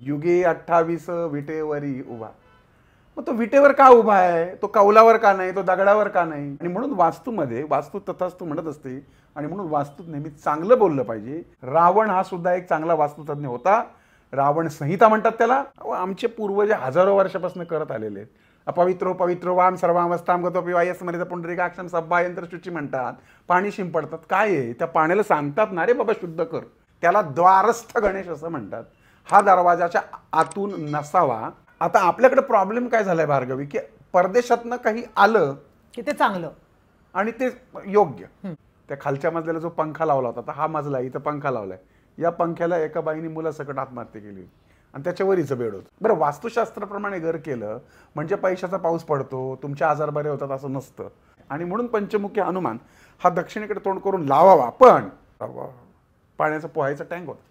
युगे 28 विटेवरी उभा. मग तो विटेवर का उभा आहे, तो कौलावर का नाही, तो दगडावर का नाही? आणि म्हणून वास्तूमध्ये वास्तू तथास्तू म्हणत असते आणि म्हणून वास्तूत नेहमी चांगलं बोललं पाहिजे. रावण हा सुद्धा एक चांगला वास्तुतज्ञ होता. रावण संहिता म्हणतात त्याला. आमचे पूर्वज हजारो वर्षापासून करत आलेले आहेत. अपवित्रो पवित्रो वाम सर्वावस्थाम गतो पिवाय स्मरित पुंडरीकाक्षम सब्बायंत्र शुची म्हणतात. पाणी शिंपडतात. काय आहे त्या पाण्याला सांगतात ना रे बाबा शुद्ध कर. त्याला द्वारस्थ गणेश असं म्हणतात. हा दरवाजाच्या आतून नसावा. आता आपल्याकडे प्रॉब्लेम काय झालाय भार्गवी, की परदेशातनं काही आलं की ते चांगलं आणि ते योग्य. त्या खालच्या मजल्याला जो पंखा लावला होता, हा मजला इथं पंखा लावलाय. या पंख्याला एका बाईने मुलासकट आत्महत्या केली आणि त्याच्यावर हिचं बेड होतं. बरं, वास्तुशास्त्राप्रमाणे घर केलं म्हणजे पैशाचा पाऊस पडतो, तुमचे आजार बरे होतात असं नसतं. आणि म्हणून पंचमुखी हनुमान हा दक्षिणेकडे तोंड करून लावावा. पण पाण्याचा पोहायचा टँक होता.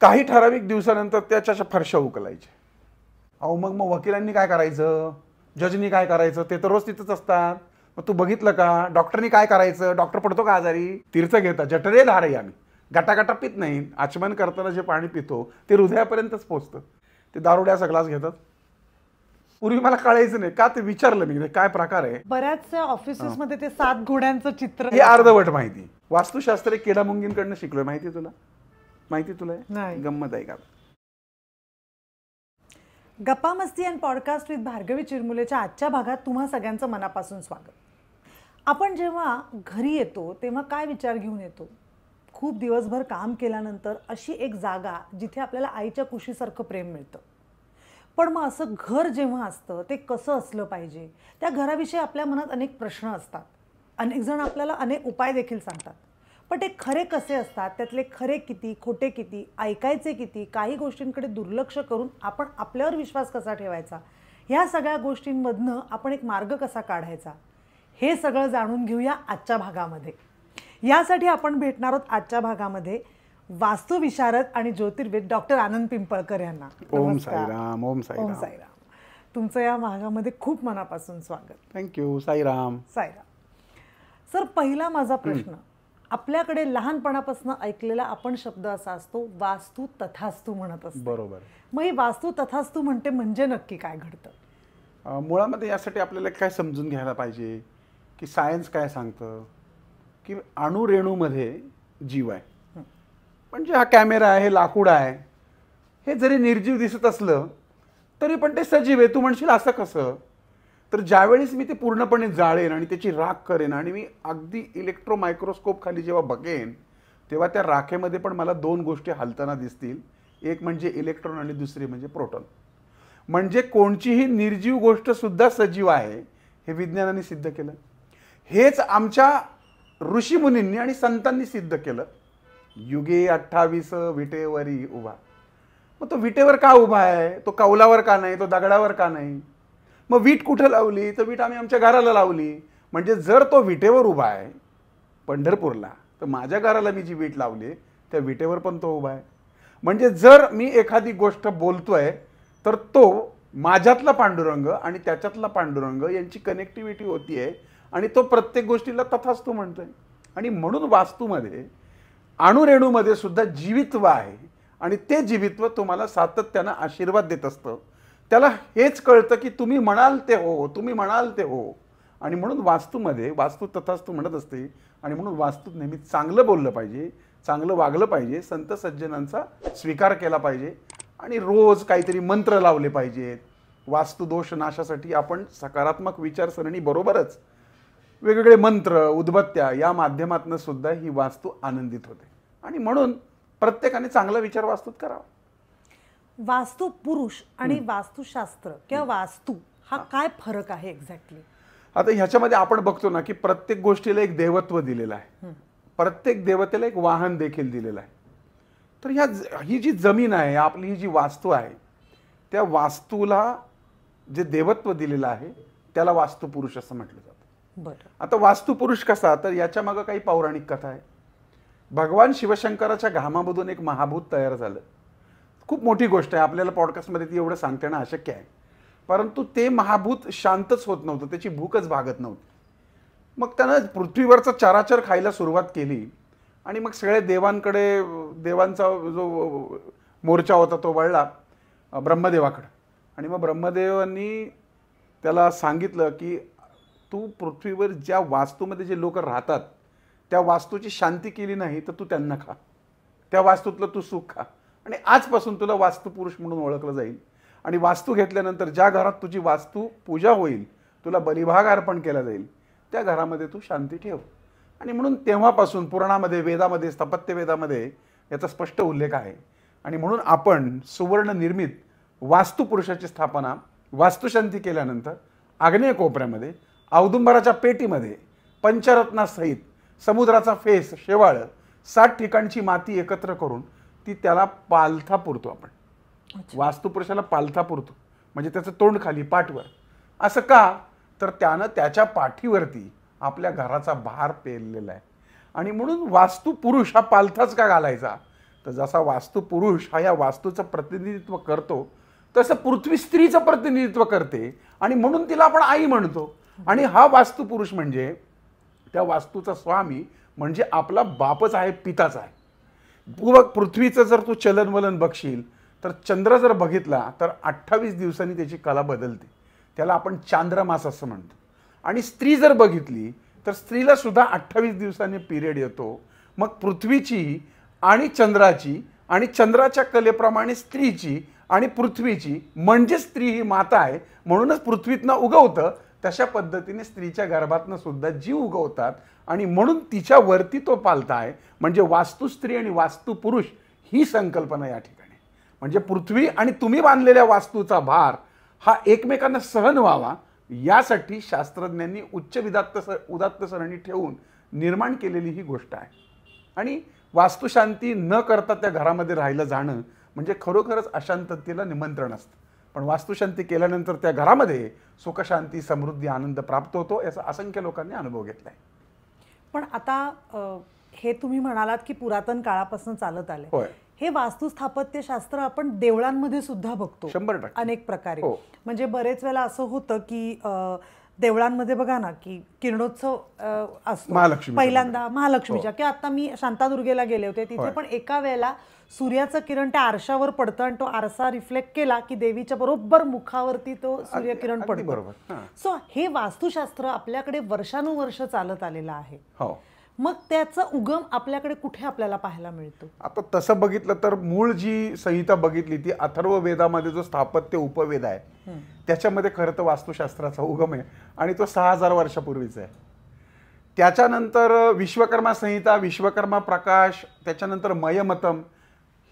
काही ठराविक दिवसानंतर त्याच्या फरशा उकलायचे. अहो मग वकिलांनी काय करायचं, जजनी काय करायचं, ते तर रोज तिथंच असतात. मग तू बघितलं का डॉक्टरनी काय करायचं? डॉक्टर पडतो का आजारी? तीर्थ घेता जठरे धारे. आम्ही गटागटा पित नाही. आचमन करताना जे पाणी पितो ते हृदयापर्यंतच पोचतं. ते दारुड्याचा ग्लास घेतात. पूर्वी मला कळायचं नाही का, ते विचारलं मी काय प्रकार आहे. बऱ्याचशा ऑफिसेसमध्ये ते 7 घोड्यांचं चित्र हे अर्धवट माहिती. वास्तुशास्त्र केडामुंगींकडनं शिकलोय. माहिती तुला? माहिती तुला? नाही. गंमत आहे का? गप्पा मस्ती अँड पॉडकास्ट विथ भार्गवी चिरमुलेच्या आजच्या भागात तुम्हा सगळ्यांचं मनापासून स्वागत. आपण जेव्हा घरी येतो तेव्हा काय विचार घेऊन येतो? खूप दिवसभर काम केल्यानंतर अशी एक जागा जिथे आपल्याला आईच्या कुशीसारखं प्रेम मिळतं. पण मग असं घर जेव्हा असतं ते कसं असलं पाहिजे, त्या घराविषयी आपल्या मनात अनेक प्रश्न असतात. अनेक जण आपल्याला अनेक उपाय देखील सांगतात. पण ते खरे कसे असतात, त्यातले खरे किती, खोटे किती, ऐकायचे किती, काही गोष्टींकडे दुर्लक्ष करून आपण आपल्यावर विश्वास कसा ठेवायचा, ह्या सगळ्या गोष्टींमधनं आपण एक मार्ग कसा काढायचा, हे सगळं जाणून घेऊया आजच्या भागामध्ये. यासाठी आपण भेटणार आहोत आजच्या भागामध्ये वास्तुविशारद आणि ज्योतिर्विद डॉक्टर आनंद पिंपळकर यांना. ओम साईराम. ओम ओम साईराम. साईराम. तुमचं या भागामध्ये खूप मनापासून स्वागत. थँक्यू. साईराम. साईराम. सर, पहिला माझा प्रश्न, आपल्याकडे लहानपणापासून ऐकलेला आपण शब्द असा असतो, वास्तू तथास्तू म्हणत असतो. बरोबर. मग ही वास्तू तथास्तू म्हणजे नक्की काय घडतं? मुळामध्ये यासाठी आपल्याला काय समजून घ्यायला पाहिजे की सायन्स काय सांगतं की अणुरेणूमध्ये जीव आहे. म्हणजे हा कॅमेरा आहे, हे लाकूड आहे, हे जरी निर्जीव दिसत असलं तरी पण ते सजीव आहे. तू म्हणशील असं कसं? तर ज्यावेळेस मी ते पूर्णपणे जाळेन आणि त्याची राख करेन आणि मी अगदी इलेक्ट्रो मायक्रोस्कोप खाली जेव्हा बघेन तेव्हा त्या राखेमध्ये पण मला 2 गोष्टी हलताना दिसतील. एक म्हणजे इलेक्ट्रॉन आणि दुसरी म्हणजे प्रोटॉन. म्हणजे कोणतीही निर्जीव गोष्ट सुद्धा सजीव आहे हे विज्ञानाने सिद्ध केलं. हेच आमच्या ऋषीमुनींनी आणि संतांनी सिद्ध केलं. युगे 28 विटेवरी उभा. मग तो विटेवर का उभा आहे, तो कौलावर का नाही, तो दगडावर का नाही? मग वीट कुठं लावली? तर वीट आम्ही आमच्या घराला लावली. म्हणजे जर तो विटेवर उभा आहे पंढरपूरला, तर माझ्या घराला मी जी वीट लावली त्या विटेवर पण तो उभा आहे. म्हणजे जर मी एखादी गोष्ट बोलतोय तर तो माझ्यातला पांडुरंग आणि त्याच्यातला पांडुरंग यांची कनेक्टिव्हिटी होतीये आणि तो प्रत्येक गोष्टीला तथास्तू म्हणतोय. आणि म्हणून वास्तूमध्ये अणुरेणूमध्ये सुद्धा जीवित्व आहे आणि ते जीवित्व तुम्हाला सातत्यानं आशीर्वाद देत असतं. त्याला हेच कळतं की तुम्ही म्हणाल ते हो, तुम्ही म्हणाल ते हो. आणि म्हणून वास्तूमध्ये वास्तू तथास्तू म्हणत असते आणि म्हणून वास्तूत नेहमी चांगलं बोललं पाहिजे, चांगलं वागलं पाहिजे, संत सज्जनांचा स्वीकार केला पाहिजे आणि रोज काहीतरी मंत्र लावले पाहिजेत. वास्तुदोष नाशासाठी आपण सकारात्मक विचारसरणी बरोबरच वेगवेगळे मंत्र, उदबत्त्या या माध्यमातून सुद्धा ही वास्तू आनंदित होते. आणि म्हणून प्रत्येकाने चांगला विचार वास्तूत करावा. वास्तू पुरुष आणि वास्तुशास्त्र किंवा वास्तू हा काय फरक आहे एक्झॅक्टली? आता ह्याच्यामध्ये आपण बघतो ना की प्रत्येक गोष्टीला एक देवत्व दिलेलं आहे. प्रत्येक देवतेला एक वाहन देखील दिलेलं आहे. तर ही जी जमीन आहे, आपली ही जी वास्तू आहे, त्या वास्तूला जे देवत्व दिलेलं आहे त्याला वास्तुपुरुष असं म्हटलं जातं. बरं. आता वास्तुपुरुष कसा, तर याच्या मागे काही पौराणिक कथा आहे. भगवान शिवशंकराच्या घामामधून एक महाभूत तयार झालं. खूप मोठी गोष्ट आहे, आपल्याला पॉडकास्टमध्ये ती एवढं सांगता येणं अशक्य आहे. परंतु ते महाभूत शांतच होत नव्हतं, त्याची भूकच भागत नव्हती. मग त्यानं पृथ्वीवरचा चराचर खायला सुरुवात केली आणि मग सगळ्या देवांकडे देवांचा जो मोर्चा होता तो वळला ब्रह्मदेवाकडे आणि मग ब्रह्मदेवांनी त्याला सांगितलं की तू पृथ्वीवर ज्या वास्तूमध्ये जे लोक राहतात त्या वास्तूची शांती केली नाही तर तू त्यांना खा, त्या वास्तूतलं तू सुख खा आणि आजपासून तुला वास्तुपुरुष म्हणून ओळखलं जाईल. आणि वास्तू घेतल्यानंतर ज्या घरात तुझी वास्तू पूजा होईल, तुला बलिभाग अर्पण केला जाईल, त्या घरामध्ये तू शांती ठेव. आणि म्हणून तेव्हापासून पुराणामध्ये, वेदामध्ये, स्थापत्यवेदामध्ये याचा स्पष्ट उल्लेख आहे. आणि म्हणून आपण सुवर्ण निर्मित वास्तुपुरुषाची स्थापना वास्तुशांती केल्यानंतर आग्नेय कोपऱ्यामध्ये औदुंबराच्या पेटीमध्ये पंचरत्नासहित समुद्राचा फेस, शेवाळ 7 ठिकाणची माती एकत्र करून ती त्याला पालथा पुरतो. आपण वास्तुपुरुषाला पालथा पुरतो म्हणजे त्याचं तोंड खाली पाठवर. असं का? तर त्यानं त्याच्या पाठीवरती आपल्या घराचा भार पेरलेला आहे. आणि म्हणून वास्तुपुरुष हा पालथाच का घालायचा? तर जसा वास्तुपुरुष हा या वास्तूचं प्रतिनिधित्व करतो तसं पृथ्वी स्त्रीचं प्रतिनिधित्व करते आणि म्हणून तिला आपण आई म्हणतो. आणि हा वास्तुपुरुष म्हणजे त्या वास्तूचा स्वामी म्हणजे आपला बापच आहे, पिताच आहे. पृथ्वीचं जर तू चलनवलन बघशील तर चंद्र जर बघितला तर 28 दिवसांनी त्याची कला बदलते, त्याला आपण चांद्रमास असं म्हणतो. आणि स्त्री जर बघितली तर स्त्रीला सुद्धा 28 दिवसांनी पिरियड येतो. मग पृथ्वीची आणि चंद्राची आणि चंद्राच्या कलेप्रमाणे स्त्रीची आणि पृथ्वीची म्हणजे स्त्री ही माता आहे म्हणूनच पृथ्वीतनं उगवतं. तशा पद्धतीने स्त्रीच्या गर्भातनं सुद्धा जीव उगवतात आणि म्हणून तिच्यावरती तो पालथा आहे. म्हणजे वास्तुस्त्री आणि वास्तुपुरुष ही संकल्पना या ठिकाणी. म्हणजे पृथ्वी आणि तुम्ही बांधलेल्या वास्तूचा भार हा एकमेकांना सहन व्हावा यासाठी शास्त्रज्ञांनी उच्च उदात्त सरणी ठेवून निर्माण केलेली ही गोष्ट आहे. आणि वास्तुशांती न करता त्या घरामध्ये राहिलं जाणं म्हणजे खरोखरच अशांततेला निमंत्रण असतं. पण वास्तुशांती केल्यानंतर त्या घरामध्ये सुखशांती, समृद्धी, आनंद प्राप्त होतो याचा असंख्य लोकांनी अनुभव घेतलाय. पण आता हे तुम्ही म्हणालात की पुरातन काळापासून चालत आले. होय. हे वास्तुस्थापत्यशास्त्र आपण देवळांमध्ये सुद्धा बघतो 100% अनेक प्रकारे. हो. म्हणजे बरेच वेळा असं होतं की देवळांमध्ये बघा ना की किरणोत्सव असतो पहिल्यांदा महालक्ष्मीच्या, किंवा आता मी शांतादुर्गेला गेले होते तिथे पण एका वेळेला सूर्याचं किरण त्या आरशावर पडतं आणि तो आरसा रिफ्लेक्ट केला की देवीच्या बरोबर मुखावरती तो सूर्यकिरण पडतो. सो हे वास्तुशास्त्र आपल्याकडे वर्षानुवर्ष चालत आलेलं आहे. मग त्याचा उगम आपल्याकडे कुठे आपल्याला पाहायला मिळतो? आता तसं बघितलं तर मूळ जी संहिता बघितली ती अथर्व वेदामध्ये जो स्थापत्य उपवेद आहे त्याच्यामध्ये खरं तर वास्तुशास्त्राचा उगम आहे आणि तो 6000 वर्षापूर्वीचा आहे. त्याच्यानंतर विश्वकर्मा संहिता, विश्वकर्मा प्रकाश, त्याच्यानंतर मयमतम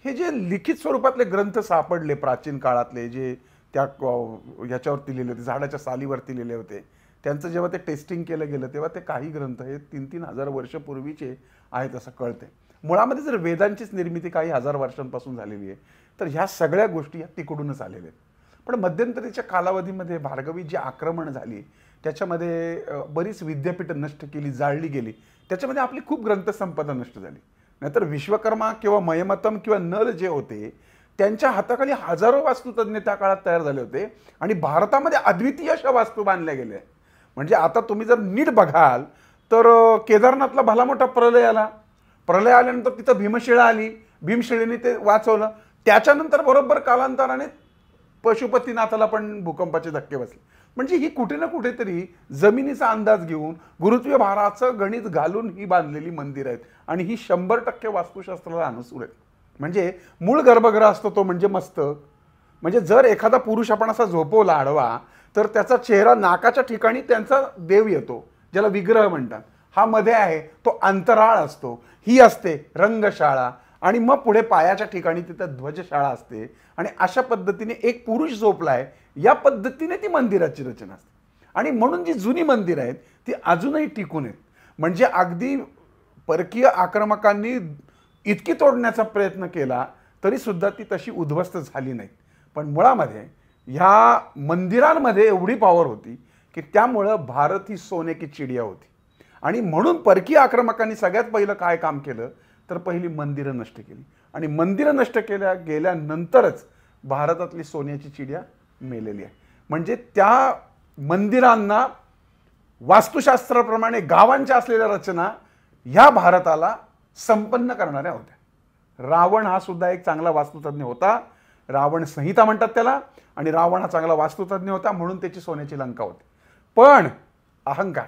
हे जे लिखित स्वरूपातले ग्रंथ सापडले प्राचीन काळातले जे त्या ह्याच्यावरती लिहिले होते, झाडाच्या सालीवरती लिहिले होते, त्यांचं जेव्हा ते टेस्टिंग केलं गेलं तेव्हा ते काही ग्रंथ हे 3-3 हजार वर्षापूर्वीचे आहेत असं कळते. मुळामध्ये जर वेदांचीच निर्मिती काही हजार वर्षांपासून झालेली आहे तर ह्या सगळ्या गोष्टी या तिकडूनच आलेल्या आहेत. पण मध्यंतरीच्या कालावधीमध्ये भार्गवी जी आक्रमण झाली त्याच्यामध्ये बरीच विद्यापीठं नष्ट केली, जाळली गेली, त्याच्यामध्ये आपली खूप ग्रंथसंपदा नष्ट झाली. नाहीतर विश्वकर्मा किंवा मयमतम किंवा नल जे होते त्यांच्या हाताखाली हजारो वास्तुतज्ञ त्या काळात तयार झाले होते आणि भारतामध्ये अद्वितीय अशा वास्तू बांधल्या गेल्या. म्हणजे आता तुम्ही जर नीट बघाल तर केदारनाथला भला मोठा प्रलय आला, प्रलय आल्यानंतर तिथं भीमशिळा आली, भीमशिळेने ते वाचवलं. त्याच्यानंतर बरोबर कालांतराने पशुपतीनाथाला पण भूकंपाचे धक्के बसले. म्हणजे ही कुठे ना कुठेतरी जमिनीचा अंदाज घेऊन गुरुत्वीय भाराचं गणित घालून ही बांधलेली मंदिर आहेत आणि ही 100% वास्तुशास्त्राला अनुसूर आहेत. म्हणजे मूळ गर्भगृह असतो तो म्हणजे मस्तक. म्हणजे जर एखादा पुरुष आपण असा झोपवला आडवा तर त्याचा चेहरा नाकाच्या ठिकाणी त्यांचा देव येतो ज्याला विग्रह म्हणतात. हा मध्ये आहे तो अंतराळ असतो, ही असते रंगशाळा आणि मग पुढे पायाच्या ठिकाणी तिथं ध्वजशाळा असते. आणि अशा पद्धतीने एक पुरुष झोपलाय या पद्धतीने ती मंदिराची रचना असते. आणि म्हणून जी जुनी मंदिर आहेत ती अजूनही टिकून आहेत. म्हणजे अगदी परकीय आक्रमकांनी इतकी तोडण्याचा प्रयत्न केला तरी सुद्धा ती तशी उद्ध्वस्त झाली नाहीत. पण मुळामध्ये ह्या मंदिरांमध्ये एवढी पॉवर होती की त्यामुळं भारत ही सोने की चिडिया होती. आणि म्हणून परकीय आक्रमकांनी सगळ्यात पहिलं काय काम केलं तर पहिली मंदिरं नष्ट केली आणि मंदिरं नष्ट गेल्यानंतरच भारतातली सोन्याची चिडिया मेलेली आहे. म्हणजे त्या मंदिरांना वास्तुशास्त्राप्रमाणे गावांच्या असलेल्या रचना ह्या भारताला संपन्न करणाऱ्या होत्या. रावण हा सुद्धा एक चांगला वास्तुतज्ञ होता. रावण संहिता म्हणतात त्याला. आणि रावण हा चांगला वास्तुतज्ञ होता म्हणून त्याची सोन्याची लंका होती. पण अहंकार,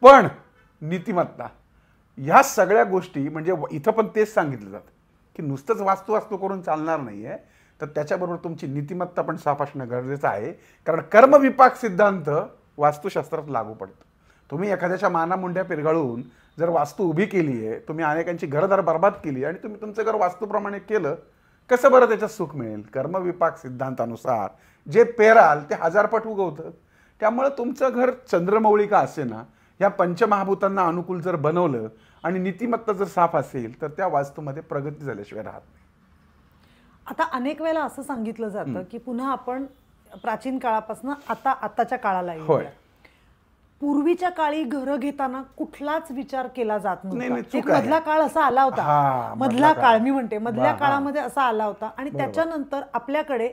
पण नीतिमत्ता, ह्या सगळ्या गोष्टी म्हणजे इथं पण तेच सांगितलं जातं की नुसतंच वास्तू करून चालणार नाहीये, तर त्याच्याबरोबर तुमची नीतिमत्ता पण साफ असणं गरजेचं आहे. कारण कर्मविपाक सिद्धांत वास्तुशास्त्रात लागू पडतो. तुम्ही एखाद्याच्या मानामुंड्या पिरगाळून जर वास्तू उभी केली आहे, तुम्ही अनेकांची घरदार बर्बाद केली आणि तुम्ही तुमचं घर वास्तूप्रमाणे केलं, कसं बरं त्याच्यात सुख मिळेल? कर्मविपाक सिद्धांतानुसार जे पेराल ते 1000 पट उगवतं. त्यामुळे तुमचं घर चंद्रमौळी का असे ना, या पंचमहाभूतांना अनुकूल जर बनवलं आणि नीतिमत्ता जर साफ असेल, तर त्या वास्तूमध्ये प्रगती झाल्याशिवाय राहत नाही. आता अनेक वेळेला असं सांगितलं जातं की पुन्हा आपण प्राचीन काळापासून आताच्या काळाला येऊया. पूर्वीच्या काळी घरं घेताना कुठलाच विचार केला जात नव्हता. एक मधला काळ असा आला होता, मधला काळ मी म्हणते मधल्या काळामध्ये असा आला होता. आणि त्याच्यानंतर आपल्याकडे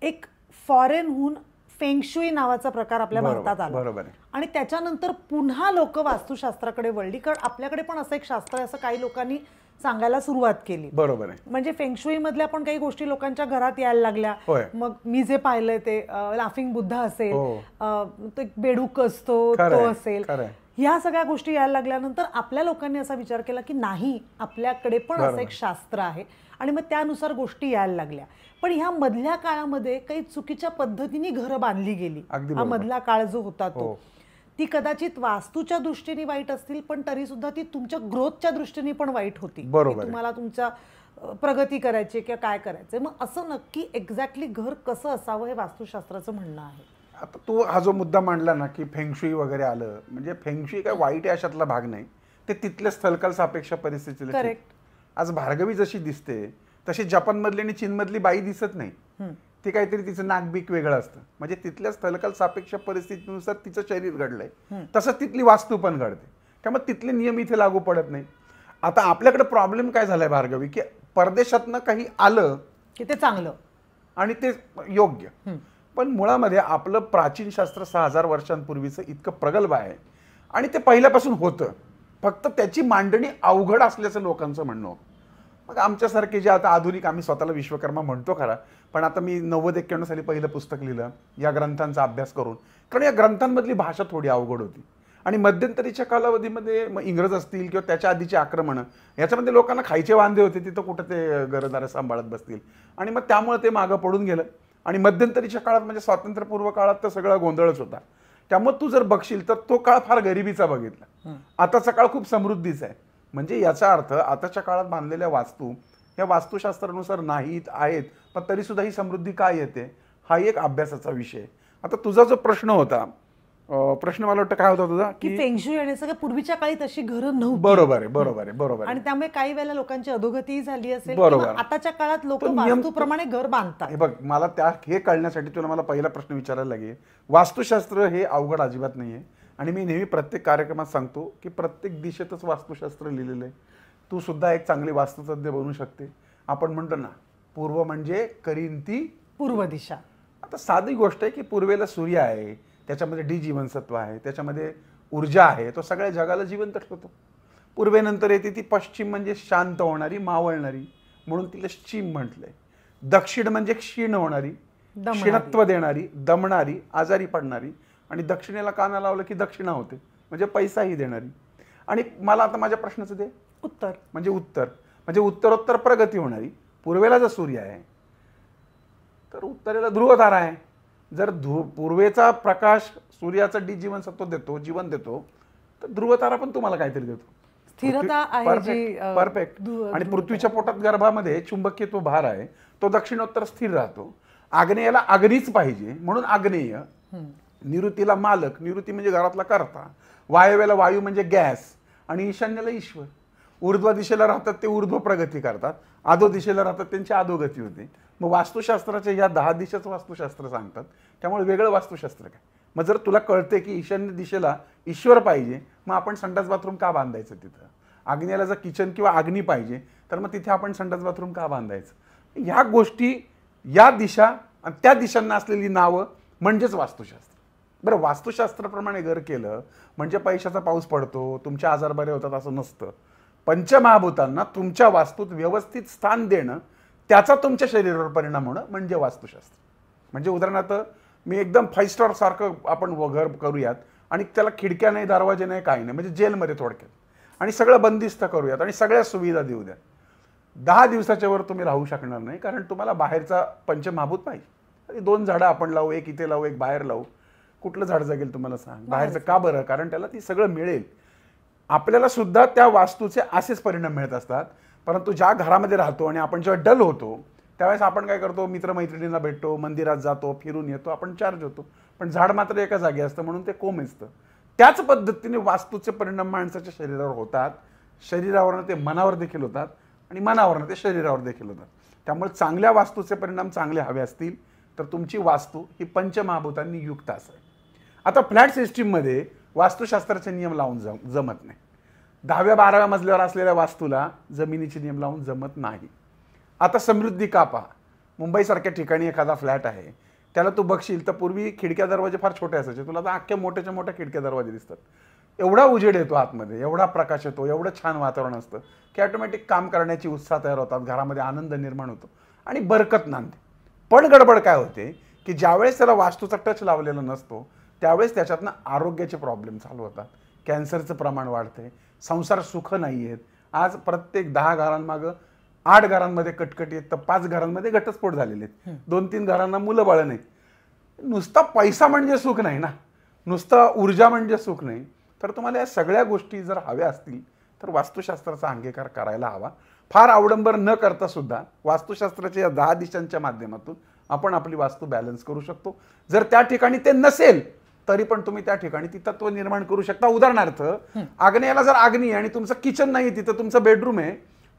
एक फॉरेनहून फेंगशुई नावाचा प्रकार आपल्या भारतात आला. आणि त्याच्यानंतर पुन्हा लोक वास्तुशास्त्राकडे वळली, कारण आपल्याकडे पण असं एक शास्त्र आहे असं काही लोकांनी सांगायला सुरुवात केली. बरोबर आहे. म्हणजे फेंगशुई मधल्या पण काही गोष्टी लोकांच्या घरात यायला लागल्या. मग मी जे पाहिलंय ते लाफिंग बुद्धा असेल, तो एक बेडूक असतो तो असेल, ह्या सगळ्या गोष्टी यायला लागल्यानंतर आपल्या लोकांनी असा विचार केला की नाही, आपल्याकडे पण असं एक शास्त्र आहे. आणि मग त्यानुसार गोष्टी यायला लागल्या. पण ह्या मधल्या काळामध्ये काही चुकीच्या पद्धतीने घरं बांधली गेली. हा मधला काळ जो होता तो, ती कदाचित वास्तूच्या दृष्टीने वाईट असतील, पण तरी सुद्धा ती तुमच्या ग्रोथच्या दृष्टीने पण वाईट होती. तुम्हाला तुमच्या प्रगती करायची किंवा काय करायचंय. मग असं नक्की एक्झॅक्टली घर कसं असावं हे वास्तुशास्त्राचं म्हणणं आहे. आता तू हा जो मुद्दा मांडला ना की फेंगशुई वगैरे आलं, म्हणजे फेंगशुई काय वाईट आहे अशातला भाग नाही, ते तिथल्या स्थलकाल सापेक्ष परिस्थितीला. करेक्ट. आज भार्गवी जशी दिसते तशी जपानमधली आणि चीनमधली बाई दिसत नाही. ती काहीतरी तिचं नाकबीक वेगळं असतं. म्हणजे तिथल्या स्थलकाल सापेक्ष परिस्थितीनुसार तिचं शरीर घडलंय, तसं तिथली वास्तू पण घडते. त्यामुळे तिथले नियम इथे लागू पडत नाही. आता आपल्याकडे प्रॉब्लेम काय झालाय भार्गवी, की परदेशातनं काही आलं की ते चांगलं आणि ते योग्य, पण मुळामध्ये आपलं प्राचीन शास्त्र 6000 वर्षांपूर्वीचं इतकं प्रगल्भ आहे आणि ते पहिल्यापासून होतं. फक्त त्याची मांडणी अवघड असल्याचं लोकांचं म्हणणं होतं. मग आमच्यासारखे जे आता आधुनिक, आम्ही स्वतःला विश्वकर्मा म्हणतो खरा, पण आता मी 90-91 साली पहिलं पुस्तक लिहिलं या ग्रंथांचा अभ्यास करून. कारण या ग्रंथांमधली भाषा थोडी अवघड होती आणि मध्यंतरीच्या कालावधीमध्ये मग इंग्रज असतील किंवा त्याच्या आधीची आक्रमणं, याच्यामध्ये लोकांना खायचे वांदे होते. तिथं कुठं ते घरदार सांभाळत बसतील आणि मग त्यामुळे ते मागं पडून गेलं. आणि मध्यंतरीच्या काळात म्हणजे स्वातंत्र्यपूर्व काळात तर सगळा गोंधळच होता. त्यामुळे तू जर बघशील तर तो काळ फार गरिबीचा बघितला. आताचा काळ खूप समृद्धीचा आहे. म्हणजे याचा अर्थ आताच्या काळात बांधलेल्या वास्तू या वास्तुशास्त्रानुसार नाहीत आहेत, पण तरी सुद्धा ही समृद्धी काय येते, हा एक अभ्यासाचा विषय. आता तुझा जो प्रश्न होता, प्रश्न मला वाटतं काय होता तुझा, की फेंगशुई आणि सगळं पूर्वीच्या काळी तशी घरं नव्हती. बरोबर आहे, बरोबर आहे, बरोबर आहे. आणि त्यामुळे काही वेळेला लोकांची अधोगती झाली असेल. बरोबर. आताच्या काळात लोक वास्तूप्रमाणे घर बांधतात. हे बघ, मला हे कळण्यासाठी तुला मला पहिला प्रश्न विचारायला लागेल. वास्तुशास्त्र हे अवघड अजिबात नाहीये आणि मी नेहमी प्रत्येक कार्यक्रमात सांगतो की प्रत्येक दिशेतच वास्तुशास्त्र लिहिलेलं आहे. तू सुद्धा एक चांगली वास्तुतज्ञ बनू शकते. आपण म्हणतो ना, पूर्व म्हणजे करीन ती पूर्व दिशा. आता साधी गोष्ट आहे की पूर्वेला सूर्य आहे, त्याच्यामध्ये डी जीवनसत्व आहे, त्याच्यामध्ये ऊर्जा आहे, तो सगळ्या जगाला जिवंत ठेवतो. पूर्वेनंतर येते ती पश्चिम, म्हणजे शांत होणारी, मावळणारी, म्हणून तिला श्चिम म्हटलंय. दक्षिण म्हणजे क्षीण होणारी, क्षीणत्व देणारी, दमणारी, आजारी पडणारी. आणि दक्षिणेला काना लावलं की दक्षिणा होते, म्हणजे पैसाही देणारी. आणि मला आता माझ्या प्रश्नाचं दे उत्तर. म्हणजे उत्तर म्हणजे उत्तरोत्तर प्रगती होणारी. पूर्वेला जर सूर्य आहे तर उत्तरेला ध्रुवतारा आहे. जर पूर्वेचा प्रकाश सूर्याचं डी जीवनसत्व देतो, जीवन देतो, तर ध्रुवतारा पण तुम्हाला काहीतरी देतो, स्थिरता आहे. परफेक्ट. आणि पृथ्वीच्या पोटात गर्भामध्ये चुंबकीय भार आहे, तो दक्षिणोत्तर स्थिर राहतो. आग्नेयाला अग्नीच पाहिजे म्हणून आग्नेय. निऋतीला मालक, निऋती म्हणजे घरातला कर्ता. वायव्याला वायू म्हणजे गॅस आणि ईशान्याला ईश्वर. ऊर्ध्व दिशेला राहतात ते ऊर्ध्व प्रगती करतात, अधो दिशेला राहतात त्यांची अधोगती होते. मग वास्तुशास्त्राच्या या 10 दिशाच वास्तुशास्त्र सांगतात. त्यामुळे वेगळं वास्तुशास्त्र काय. मग जर तुला कळते की ईशान्य दिशेला ईश्वर पाहिजे, मग आपण संडास बाथरूम का बांधायचं तिथं. आग्नेयाला जर किचन किंवा अग्नी पाहिजे, तर मग तिथे आपण संडास बाथरूम का बांधायचं. ह्या गोष्टी, या दिशा आणि त्या दिशांना असलेली नावं म्हणजेच वास्तुशास्त्र. बरं, वास्तुशास्त्राप्रमाणे घर केलं म्हणजे पैशाचा पाऊस पडतो, तुमचे आजार बरे होतात असं नसतं. पंचमहाभूतांना तुमच्या वास्तूत व्यवस्थित स्थान देणं, त्याचा तुमच्या शरीरावर परिणाम होणं म्हणजे वास्तुशास्त्र. म्हणजे उदाहरणार्थ मी एकदम 5 स्टार सारखं आपण घर करूयात आणि त्याला खिडक्या नाही, दरवाजे नाही, काही नाही, म्हणजे जेलमध्ये थोडक्यात, आणि सगळं बंदिस्त करूयात आणि सगळ्या सुविधा देऊ द्या. 10 दिवसाच्या वर तुम्ही राहू शकणार नाही, कारण तुम्हाला बाहेरचा पंचमहाभूत पाहिजे. 2 झाडं आपण लावू, एक इथे लावू, एक बाहेर लावू, कुठलं झाड जगेल तुम्हाला सांग? बाहेरचं का बरं? कारण त्याला ती सगळं मिळेल. आपल्याला सुद्धा त्या वास्तूचे असेच परिणाम मिळत असतात. परंतु ज्या घरामध्ये राहतो आणि आपण जेव्हा डल होतो त्यावेळेस आपण काय करतो, मित्रमैत्रिणींना भेटतो, मंदिरात जातो, फिरून येतो, आपण चार्ज होतो. पण झाड मात्र एका जागी असतं म्हणून ते कोमेजतं. त्याच पद्धतीने वास्तूचे परिणाम माणसाच्या शरीरावर होतात. शरीरावरनं ते मनावर देखील होतात आणि मनावरनं ते शरीरावर देखील होतात. त्यामुळे चांगल्या वास्तूचे परिणाम चांगले हवे असतील तर तुमची वास्तू ही पंचमहाभूतांनी युक्त असेल. आता फ्लॅट सिस्टीममध्ये वास्तुशास्त्राचे नियम लावून जमत नाही. 10व्या-12व्या मजल्यावर असलेल्या वास्तूला जमिनीचे नियम लावून जमत नाही. आता समृद्धी का पहा, मुंबईसारख्या ठिकाणी एखादा फ्लॅट आहे, त्याला तू बघशील तर पूर्वी खिडक्या दरवाजे फार छोटे असायचे, तुला तर अख्ख्या मोठ्याच्या मोठ्या खिडक्या दरवाजे दिसतात. एवढा उजेड येतो आतमध्ये, एवढा प्रकाश येतो, एवढं छान वातावरण असतं की ऑटोमॅटिक काम करण्याची उत्साह तयार होतात, घरामध्ये आनंद निर्माण होतो आणि बरकत नांदते. पण गडबड काय होते की ज्यावेळेस त्याला वास्तूचा टच लावलेला नसतो त्यावेळेस त्याच्यातनं आरोग्याचे प्रॉब्लेम चालू होतात, कॅन्सरचं प्रमाण वाढते, संसार सुख नाही आहेत. आज प्रत्येक 10 घरांमागं 8 घरांमध्ये कटकटी आहेत, तर 5 घरांमध्ये घटस्फोट झालेले आहेत, 2-3 घरांना मुलं बाळ नाही. नुसता पैसा म्हणजे सुख नाही ना, नुसता ऊर्जा म्हणजे सुख नाही. तर तुम्हाला या सगळ्या गोष्टी जर हव्या असतील तर वास्तुशास्त्राचा अंगीकार करायला हवा. फार अवडंबर न करता सुद्धा वास्तुशास्त्राच्या या 10 दिशांच्या माध्यमातून आपण आपली वास्तू बॅलन्स करू शकतो. जर त्या ठिकाणी ते नसेल तरी पण तुम्ही त्या ठिकाणी ती तत्व निर्माण करू शकता. उदाहरणार्थ आग्नेयाला जर अग्नी आणि तुमचं किचन नाही, तिथं तुमचं बेडरूम आहे,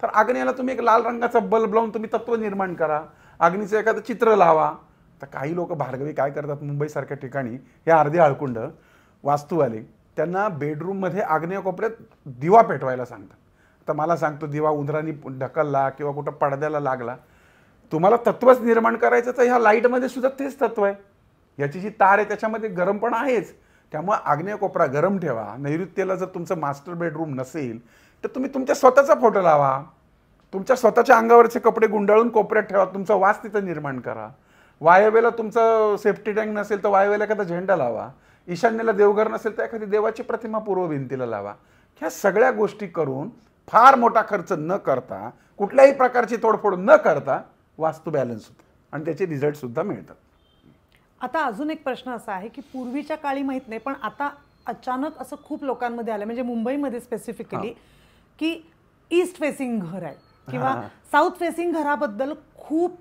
तर आग्नेयाला तुम्ही एक लाल रंगाचा बल्ब लावून तुम्ही तत्व निर्माण करा, अग्नीचं एखादं चित्र लावा. तर काही लोक भार्गवी काय करतात, मुंबईसारख्या ठिकाणी हे अर्धे हळकुंड वास्तूवाले त्यांना बेडरूममध्ये आग्नेय कोपऱ्यात दिवा पेटवायला सांगतात. तर मला सांगतो, दिवा उंदरांनी ढकलला किंवा कुठं पडद्याला लागला, तुम्हाला तत्वच निर्माण करायचं तर ह्या लाईटमध्ये सुद्धा तेच तत्व आहे. याची जी तार आहे त्याच्यामध्ये गरम पण आहेच. त्यामुळे आग्नेय कोपरा गरम ठेवा. नैऋत्येला जर तुमचं मास्टर बेडरूम नसेल तर तुम्ही तुमच्या स्वतःचा फोटो लावा, तुमच्या स्वतःच्या अंगावरचे कपडे गुंडाळून कोपऱ्यात ठेवा, तुमचा वास तिथं निर्माण करा. वायव्येला तुमचं सेफ्टी टँक नसेल तर वायव्येला एखादा झेंडा लावा. ईशान्येला देवघर नसेल तर एखादी देवाची प्रतिमा पूर्व भिंतीला लावा. ह्या सगळ्या गोष्टी करून फार मोठा खर्च न करता, कुठल्याही प्रकारची तोडफोड न करता वास्तू बॅलन्स होतो आणि त्याचे रिझल्ट सुद्धा मिळतात. आता अजून एक प्रश्न असा आहे की पूर्वीच्या काळी माहित नाही, पण आता अचानक असं खूप लोकांमध्ये आलं, म्हणजे मुंबईमध्ये स्पेसिफिकली, की ईस्ट फेसिंग घर आहे किंवा साऊथ फेसिंग घराबद्दल खूप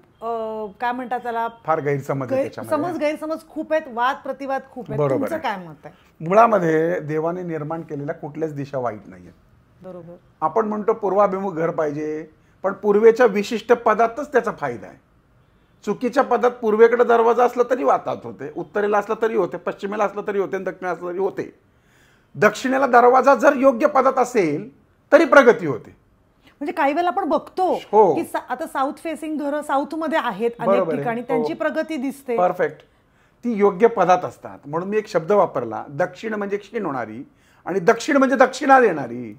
काय म्हणतात त्याला, फार गैरसमज खूप आहेत, वाद प्रतिवाद खूप आहेत. तुमचं काय मत आहे? मुळामध्ये देवाने निर्माण केलेल्या कुठल्याच दिशा वाईट नाहीयेत. बरोबर. आपण म्हणतो पूर्वाभिमुख घर पाहिजे, पण पूर्वेच्या विशिष्ट पदातच त्याचा फायदा आहे. चुकीच्या पदात पूर्वेकडे दरवाजा असला तरी वातात होते, उत्तरेला असला तरी होते, पश्चिमेला असला तरी होते, दक्षिणेला असला तरी होते. दक्षिणेला दरवाजा जर योग्य पदात असेल तरी प्रगती होते. म्हणजे काही वेळेला आपण बघतो की आता साऊथ फेसिंग घर साऊथ मध्ये आहेत अनेक ठिकाणी, त्यांची प्रगती दिसते. परफेक्ट, ती योग्य पदात असतात. म्हणून मी एक शब्द वापरला, दक्षिण म्हणजे क्षीण होणारी आणि दक्षिण म्हणजे दक्षिणा देणारी.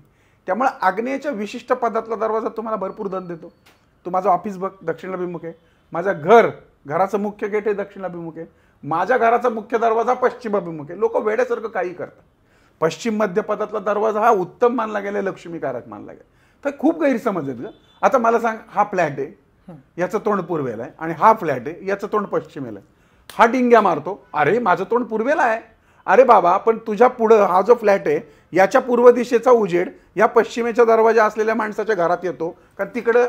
त्यामुळे आग्नेयच्या विशिष्ट पदातला दरवाजा तुम्हाला भरपूर धन देतो. तू माझं ऑफिस बघ, दक्षिणाभिमुख आहे. माझं घराचं मुख्य गेट आहे दक्षिणाभिमुख आहे. माझ्या घराचा मुख्य दरवाजा पश्चिमाभिमुख आहे. लोक वेड्यासारखं काही करतात. पश्चिम मध्य पदातला दरवाजा हा उत्तम मानला गेला, लक्ष्मीकारक मानला गेला. तर खूप गैरसमज आहेत ग. आता मला सांग, हा फ्लॅट आहे, याचं तोंड पूर्वेला आहे, आणि हा फ्लॅट आहे, याचं तोंड पश्चिमेला आहे. हा डिंग्या मारतो, अरे माझं तोंड पूर्वेला आहे. अरे बाबा, पण तुझ्या पुढं हा जो फ्लॅट आहे याच्या पूर्व दिशेचा उजेड या पश्चिमेच्या दरवाजा असलेल्या माणसाच्या घरात येतो, कारण तिकडं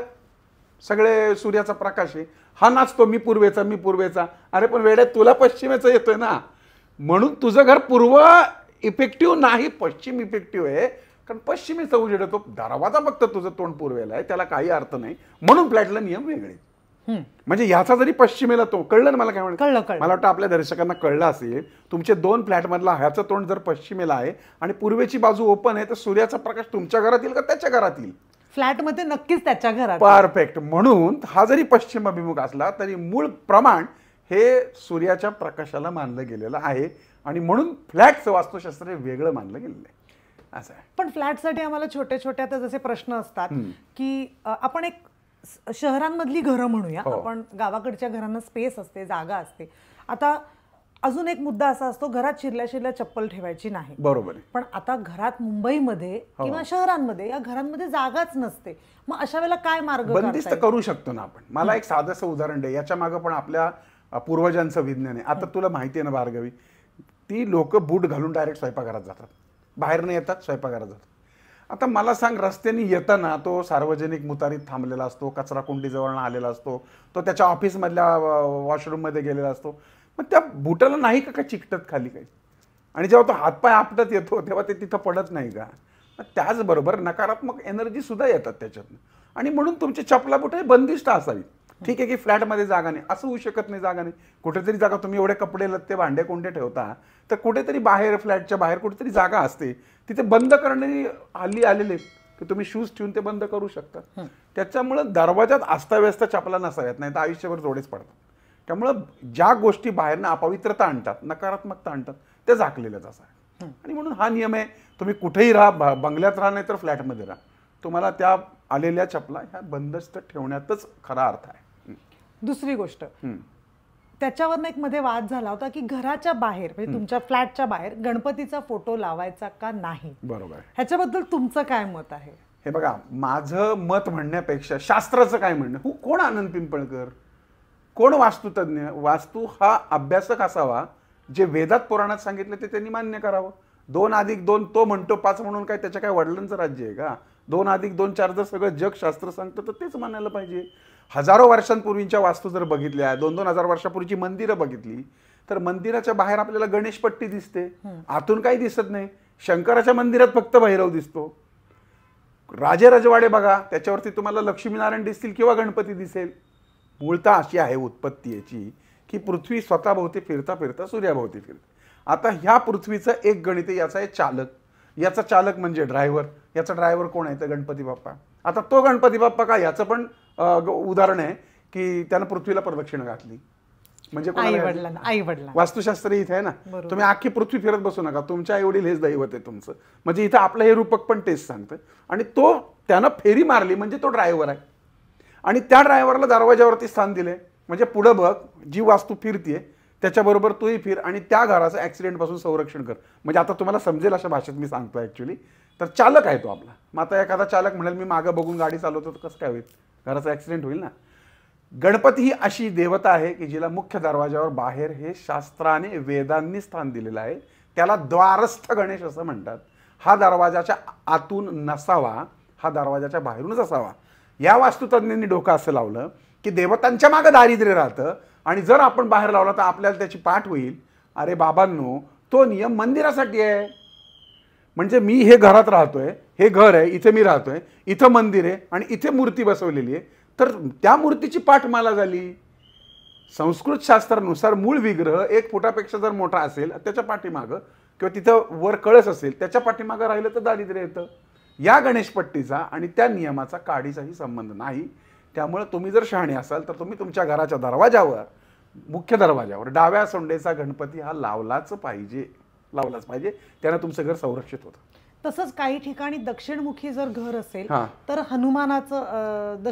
सगळे सूर्याचा प्रकाश आहे. हा नाचतो, मी पूर्वेचा. अरे पण वेड्यात, तुला पश्चिमेचा येतोय ना, म्हणून तुझं घर पूर्व इफेक्टिव्ह नाही, पश्चिम इफेक्टिव्ह आहे. कारण पश्चिमेचा उजेड येतो, दरवाजा फक्त तुझं तोंड पूर्वेला आहे, त्याला काही अर्थ नाही. म्हणून फ्लॅटला नियम वेगळे. म्हणजे याचा जरी पश्चिमेला तो कळलं ना, मला काय म्हणत, मला वाटतं आपल्या दर्शकांना कळलं असेल. तुमचे 2 फ्लॅटमधला ह्याचं तोंड जर पश्चिमेला आहे आणि पूर्वेची बाजू ओपन आहे, तर सूर्याचा प्रकाश तुमच्या घरात येईल का त्याच्या घरात येईल? फ्लॅटमध्ये नक्कीच त्याच्या घरात. परफेक्ट. म्हणून हा जरी पश्चिम अभिमुख असला तरी मूळ प्रमाण हे सूर्याच्या प्रकाशाला मानलं गेलेलं आहे आणि म्हणून फ्लॅटचं वास्तुशास्त्र वेगळं मानलं गेलेलं आहे. असं आहे. पण फ्लॅटसाठी आम्हाला छोटे छोटे आता जसे प्रश्न असतात की आपण एक शहरांमधली घरं म्हणूया, आपण गावाकडच्या घरांना स्पेस असते, जागा असते. आता अजून एक मुद्दा असा असतो, घरात शिरल्या शिरल्या चप्पल ठेवायची नाही. बरोबर आहे. पण आता घरात मुंबईमध्ये किंवा शहरांमध्ये या घरांमध्ये जागाच नसते. मग अशा वेळेला काय मार्ग बंदिस्त करू शकतो ना आपण. मला एक साधंसं उदाहरण दे. याच्या मागे पण आपल्या पूर्वजांचं विज्ञान आहे. आता तुला माहिती आहे ना भार्गवी, ती लोक बूट घालून डायरेक्ट स्वयंपाकघरात जातात, बाहेर नाही येतात, स्वयंपाकघरात जातात. आता मला सांग, रस्त्याने येताना तो सार्वजनिक मुतारीत थांबलेला असतो, कचरा कुंडीजवळ आलेला असतो, तो त्याच्या ऑफिसमधल्या वॉशरूममध्ये गेलेला असतो, मग त्या बुटाला नाही का चिकटत खाली काही? आणि जेव्हा तो हातपाय आपटत येतो तेव्हा ते तिथं पडत नाही का? मग त्याचबरोबर नकारात्मक एनर्जी सुद्धा येतात त्याच्यातनं. आणि म्हणून तुमची चपला बुट बंदिष्ट असावी. ठीक आहे की फ्लॅटमध्ये जागा नाही, असं होऊ शकत नाही, जागा नाही. कुठेतरी जागा, तुम्ही एवढे कपडे लत्ते भांडे कोंडे ठेवता, तर कुठेतरी बाहेर, फ्लॅटच्या बाहेर कुठेतरी जागा असते, तिथे बंद करणारी हल्ली आलेले की तुम्ही शूज ठेवून ते बंद करू शकता. त्याच्यामुळं दरवाजात अस्ताव्यस्त चपला नसाव्यात, नाही तर आयुष्यभर जोडेच पडतात. त्यामुळं ज्या गोष्टी बाहेरनं अपवित्रता आणतात, नकारात्मकता आणतात, त्या झाकलेल्याच असाव्यात. आणि म्हणून हा नियम आहे, तुम्ही कुठेही राहा, बंगल्यात राहा नाही तर फ्लॅटमध्ये राहा, तुम्हाला त्या आलेल्या चपला ह्या बंदस्त ठेवण्यातच खरा अर्थ आहे. दुसरी गोष्ट, त्याच्यावर एक मध्ये वाद झाला होता की घराच्या बाहेर म्हणजे तुमच्या फ्लॅटच्या बाहेर गणपतीचा फोटो लावायचा का नाही. बरोबर. ह्याच्याबद्दल तुमचं काय मत आहे? हे बघा, माझं मत म्हणण्यापेक्षा शास्त्राचं काय म्हणणं. कोण आनंद पिंपळकर, कोण वास्तुतज्ञ? वास्तू हा अभ्यासक असावा, जे वेदात पुराणात सांगितलं ते त्यांनी मान्य करावं. 2+2 तो म्हणतो 5 म्हणून काय त्याच्या काय वडिलांचं राज्य आहे का? 2+2 4 जर सगळं जग शास्त्र सांगतं तर तेच मानायला पाहिजे. हजारो वर्षांपूर्वीच्या वास्तू जर बघितल्या, 2-2 हजार वर्षापूर्वीची मंदिरं बघितली, तर मंदिराच्या बाहेर आपल्याला गणेशपट्टी दिसते, आतून काही दिसत नाही. शंकराच्या मंदिरात फक्त भैरव दिसतो. राजे रजवाडे बघा, त्याच्यावरती तुम्हाला लक्ष्मीनारायण दिसतील किंवा गणपती दिसेल. मूळतः अशी आहे उत्पत्ती याची की पृथ्वी स्वतःभोवती फिरता फिरता सूर्याभोवती फिरते. आता ह्या पृथ्वीचं एक गणित आहे, याचा आहे चालक. याचा चालक म्हणजे ड्रायव्हर. याचा ड्रायव्हर कोण आहे? तर गणपती बाप्पा. आता तो गणपती बाप्पा का, याचं पण उदाहरण आहे की त्यानं पृथ्वीला प्रदक्षिणा घातली. म्हणजे आई वडिलांना. वास्तुशास्त्र इथे आहे ना. तुम्ही अख्खी पृथ्वी फिरत बसू नका, तुमच्या आई वडील हेच दैवत आहे तुमचं. म्हणजे इथं आपलं हे रूपक पण तेच सांगतं. आणि तो त्यानं फेरी मारली म्हणजे तो ड्रायव्हर आहे. आणि त्या ड्रायव्हरला दरवाजावरती स्थान दिले, म्हणजे पुढं बघ, जी वास्तू फिरतीये त्याच्याबरोबर तूही फिर आणि त्या घराचं ॲक्सिडेंटपासून संरक्षण कर. म्हणजे आता तुम्हाला समजेल अशा भाषेत मी सांगतो ॲक्च्युली. तर चालक आहे तो आपला. मग आता एखादा चालक म्हणेल मी मागं बघून गाडी चालवतो तर कसं काय होईल? घराचा ॲक्सिडेंट होईल ना. गणपती ही अशी देवता आहे की जिला मुख्य दरवाजावर बाहेर हे शास्त्राने वेदांनी स्थान दिलेलं आहे. त्याला द्वारस्थ गणेश असं म्हणतात. हा दरवाजाच्या आतून नसावा, हा दरवाजाच्या बाहेरूनच असावा. या वास्तुतज्ञांनी डोकं असं लावलं की देवतांच्या मागं दारिद्र्य राहतं आणि जर आपण बाहेर लावला तर आपल्याला त्याची पाठ होईल. अरे बाबांनो, तो नियम मंदिरासाठी आहे. म्हणजे मी हे घरात राहतोय, हे घर आहे, इथे मी राहतोय, इथं मंदिर आहे आणि इथे मूर्ती बसवलेली आहे, तर त्या मूर्तीची पाठ मला झाली. संस्कृत शास्त्रानुसार मूळ विग्रह 1 फुटापेक्षा जर मोठा असेल त्याच्या पाठीमागं किंवा तिथं वर कळस असेल त्याच्या पाठीमागं राहिलं तर दारिद्र्य येतं. या गणेशपट्टीचा आणि त्या नियमाचा काडीचाही संबंध नाही. त्यामुळे तुम्ही जर शहाणे असाल तर तुम्ही तुमच्या घराच्या दरवाजावर, मुख्य दरवाजावर डाव्या सोंडेचा गणपती हा लावलाच पाहिजे. त्यानं तुमचं घर संरक्षित होतं. तसंच काही ठिकाणी दक्षिणमुखी जर घर असेल तर हनुमानाचं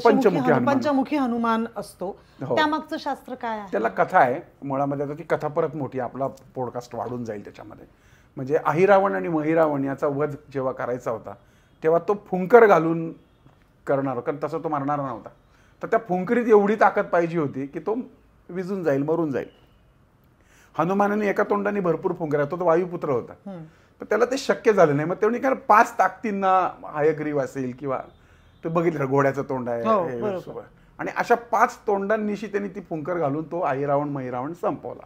पंचमुखी हनुमान असतो. त्यामागचं शास्त्र काय आहे? त्याला कथा आहे मुळामध्ये. आता ती कथा परत मोठी, आपला पॉडकास्ट वाढून जाईल त्याच्यामध्ये. म्हणजे अहिरावण आणि महिरावण याचा वध जेव्हा करायचा होता तेव्हा तो फुंकर घालून करणार, कारण तसं तो मारणारा नव्हता. तर त्या फुंकरीत एवढी ताकद पाहिजे होती की तो विजून जाईल, मरून जाईल. हनुमानाने एका तोंडाने भरपूर फुंकऱ्या, तो वायुपुत्र होता, पण त्याला ते शक्य झालं नाही. मग तेवढी काय 5 ताकदींना हयग्रीव असेल किंवा ते बघितलं घोड्याचं तोंड आहे आणि अशा 5 तोंडांनिशी त्यांनी ती फुंकर घालून तो अहिरावण महिरावण संपवला.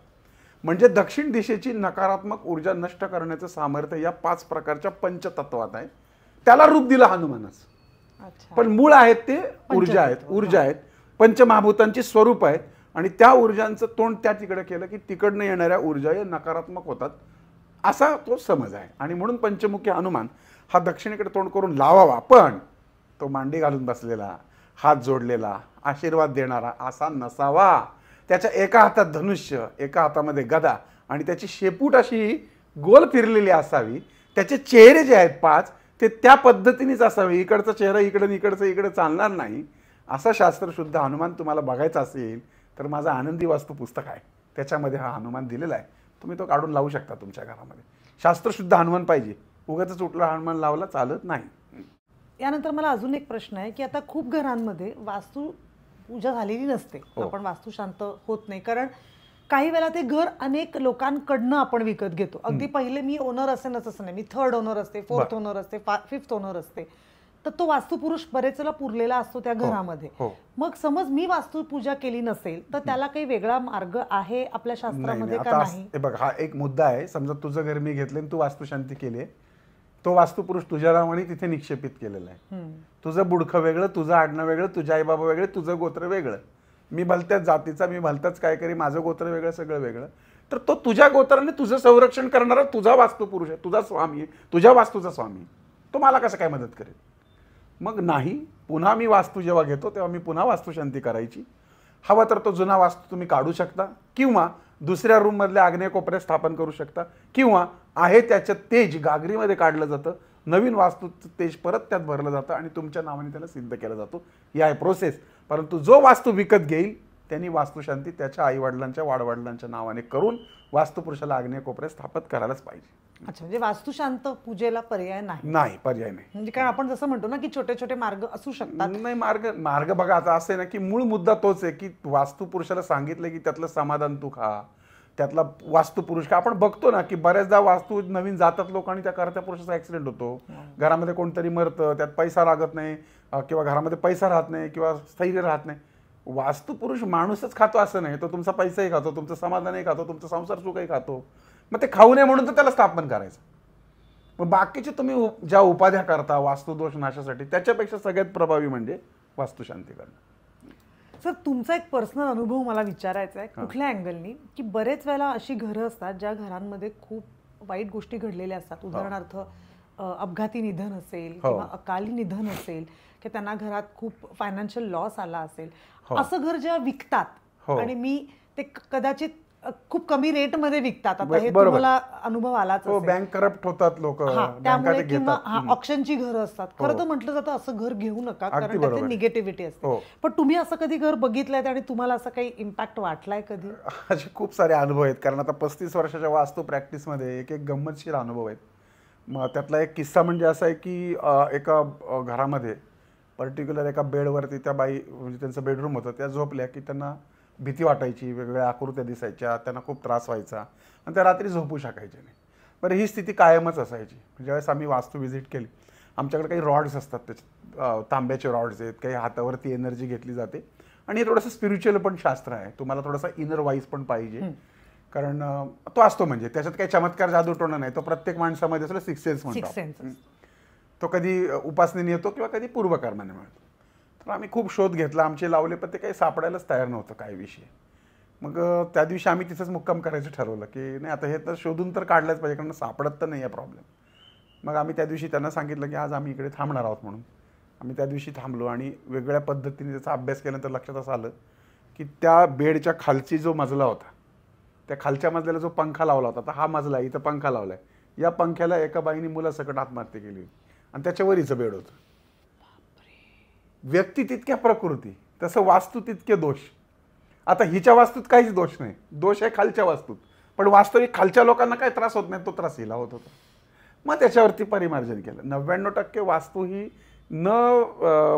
म्हणजे दक्षिण दिशेची नकारात्मक ऊर्जा नष्ट करण्याचं सामर्थ्य या 5 प्रकारच्या पंचतत्वात आहे. त्याला रूप दिलं हनुमानच. पण मूळ आहेत ते ऊर्जा आहेत, पंचमहाभूतांची स्वरूप आहेत आणि त्या ऊर्जांचं तोंड त्या तिकडे केलं की तिकडनं येणाऱ्या ऊर्जा या नकारात्मक होतात, असा तो समज आहे. आणि म्हणून पंचमुखी हनुमान हा दक्षिणेकडे तोंड करून लावावा, पण तो मांडी घालून बसलेला, हात जोडलेला, आशीर्वाद देणारा असा नसावा. त्याच्या एका हातात धनुष्य, एका हातामध्ये गदा आणि त्याची शेपूट अशी गोल फिरलेली असावी. त्याचे चेहरे जे आहेत 5 ते त्या पद्धतीनेच असावे. इकडचा चेहरा इकडं, इकडचं इकडं चालणार नाही. असं शास्त्रशुद्ध हनुमान तुम्हाला बघायचा असेल तर माझं आनंदी वास्तू पुस्तक आहे, त्याच्यामध्ये हा हनुमान दिलेला आहे. तुम्ही तो काढून लावू शकता तुमच्या घरामध्ये. शास्त्रशुद्ध हनुमान पाहिजे, उगाच उठला हनुमान लावला चालत नाही. यानंतर मला अजून एक प्रश्न आहे की आता खूप घरांमध्ये वास्तू पूजा झालेली नसते, आपण वास्तू शांत होत नाही, कारण काही वेळा ते घर अनेक लोकांकडनं आपण विकत घेतो. अगदी पहिले मी ओनर असेनच असं नाही, मी 3rd ओनर असते, 4th ओनर असते, 5th ओनर असते, तर तो वास्तुपुरुष बरेच वेळा पुरलेला असतो त्या घरामध्ये. मग समज मी वास्तुपूजा केली नसेल तर त्याला काही वेगळा मार्ग आहे आपल्या शास्त्रामध्ये का नाही? बघ, हा एक मुद्दा आहे. समजा तुझं घर मी घेतलं आणि तू वास्तुशांती केली, तो वास्तुपुरुष तुझ्या नावाने तिथे निक्षेपित केलेला आहे. तुझं बुडखं वेगळं, तुझं आडणं वेगळं, तुझे आई बाबा वेगळे, तुझं गोत्र वेगळं, मी भलत्याच जातीचा, मी भलताच काय करी, माझं गोत्र वेगळं, सगळं वेगळं. तर तो तुझ्या गोत्राने तुझं संरक्षण करणारा तुझा वास्तुपुरुष आहे, तुझा स्वामी आहे, तुझ्या वास्तूचा स्वामी. तो मला कसं काय मदत करेल? मग नाही, पुन्हा मी वास्तू जेव्हा घेतो तेव्हा मी पुन्हा वास्तुशांती करायची. हवा तर तो जुना वास्तू तुम्ही काढू शकता, किंवा दुसऱ्या रूममधल्या आग्नेय कोपऱ्यात स्थापन करू शकता, किंवा आहे त्याच्यात तेज गागरीमध्ये काढलं जातं, नवीन वास्तूचं तेज परत त्यात भरलं जातं आणि तुमच्या नावाने त्याला सिद्ध केला जातो. ही आहे प्रोसेस. परंतु जो वास्तू विकत घेईल त्यांनी वास्तुशांती त्याच्या आईवडिलांच्या वाडवडिलांच्या नावाने करून वास्तुपुरुषाला आग्नेय कोपऱ्यात स्थापित करायलाच पाहिजे. अच्छा, म्हणजे वास्तुशांत पूजेला पर्याय नाही? नाही, पर्याय नाही. म्हणजे कारण आपण जसं म्हणतो ना की छोटे छोटे मार्ग असू शकतात. नाही, मार्ग बघा, आता असं आहे ना की मूळ मुद्दा तोच आहे की वास्तुपुरुषाला सांगितलं की त्यातलं समाधान तू खा, त्यातला वास्तुपुरुष का. आपण बघतो ना की बऱ्याचदा वास्तू नवीन जातात लोक आणि त्या करत्या पुरुषाचा ऍक्सिडेंट होतो, घरामध्ये कोणतरी मरतं, त्यात पैसा लागत नाही, किंवा घरामध्ये पैसा राहत नाही, किंवा स्थैर्य राहत नाही. वास्तुपुरुष माणूसच खातो असं नाही, तो तुमचा पैसाही खातो, तुमचं समाधानही खातो, तुमचं संसार सुखही खातो. मग ते खाऊ नये म्हणून तर त्याला स्थापन करायचं. मग बाकीचे तुम्ही ज्या उपाध्या करता वास्तुदोष नाशासाठी, त्याच्यापेक्षा सगळ्यात प्रभावी म्हणजे वास्तुशांती करणं. सर, तुमचा एक पर्सनल अनुभव मला विचारायचा आहे कुठल्या अँगलनी, की बरेच वेळेला अशी घरं असतात ज्या घरांमध्ये खूप वाईट गोष्टी घडलेल्या असतात. उदाहरणार्थ अपघाती निधन असेल किंवा अकाली निधन असेल, की त्यांना घरात खूप फायनान्शियल लॉस आला असेल, असं घर जेव्हा विकतात आणि मी ते कदाचित खूप कमी रेटमध्ये विकतात. आता हे तुम्हाला अनुभव आलाच असेल. बँक करप्ट होतात लोक, त्यामुळे किंवा ऑप्शनची घरं असतात. खरं तर म्हटलं जातं असं घर घेऊ नका, कारण त्याची निगेटिव्हिटी असते. पण तुम्ही असं कधी घर बघितलंय आणि तुम्हाला असं काही इम्पॅक्ट वाटलाय कधी? असे खूप सारे अनुभव आहेत, कारण आता 35 वर्षाच्या वास्तू प्रॅक्टिसमध्ये एक गंमतशीर अनुभव आहेत. मग त्यातला एक किस्सा म्हणजे असा आहे की एका घरामध्ये पर्टिक्युलर एका बेडवरती त्या बाई, म्हणजे त्यांचं बेडरूम होतं, त्या झोपल्या की त्यांना भीती वाटायची, वेगवेगळ्या आकृत्या दिसायच्या, त्यांना खूप त्रास व्हायचा आणि त्या रात्री झोपू शकायच्या नाही. बरं, ही स्थिती कायमच असायची. ज्यावेळेस आम्ही वास्तू व्हिजिट केली, आमच्याकडे काही रॉड्स असतात, त्याच्यात तांब्याचे रॉड्स आहेत, काही हातावरती एनर्जी घेतली जाते, आणि हे थोडंसं स्पिरिच्युअल पण शास्त्र आहे. तुम्हाला थोडासा इनर वाईज पण पाहिजे, कारण तो असतो, म्हणजे त्याच्यात काही चमत्कार जादूटोणा नाही, तो प्रत्येक माणसामध्ये असलं सिक्स सेन्स म्हणतो. तो कधी उपासनेने येतो किंवा कधी पूर्वकर्माने मिळतो. तर आम्ही खूप शोध घेतला, आमचे लावले, पण ते काही सापडायलाच तयार नव्हतं काय विषय. मग त्या दिवशी आम्ही तिथंच मुक्काम करायचं ठरवलं की नाही, आता हे तर शोधून तर काढलंच पाहिजे, कारण सापडत तर नाही आहे प्रॉब्लेम. मग आम्ही त्या दिवशी त्यांना सांगितलं की आज आम्ही इकडे थांबणार आहोत म्हणून. आम्ही त्या दिवशी थांबलो आणि वेगवेगळ्या पद्धतीने त्याचा अभ्यास केल्यानंतर लक्षात असं आलं की त्या बेडच्या खालची जो मजला होता, त्या खालच्या मजल्याला जो पंखा लावला होता, तर हा मजला इथं पंखा लावला आहे, या पंख्याला एका बाईने मुलासकट आत्महत्या केली होती आणि त्याच्यावर हिचं बेड होतं. व्यक्ती तितक्या प्रकृती, तसं वास्तू तितके दोष. आता हिच्या वास्तूत काहीच दोष नाही, दोष आहे खालच्या वास्तूत, पण वास्तविक खालच्या लोकांना काही त्रास होत नाही, तो त्रास हिला होत होता. मग त्याच्यावरती परिमार्जन केलं. 99% वास्तू ही न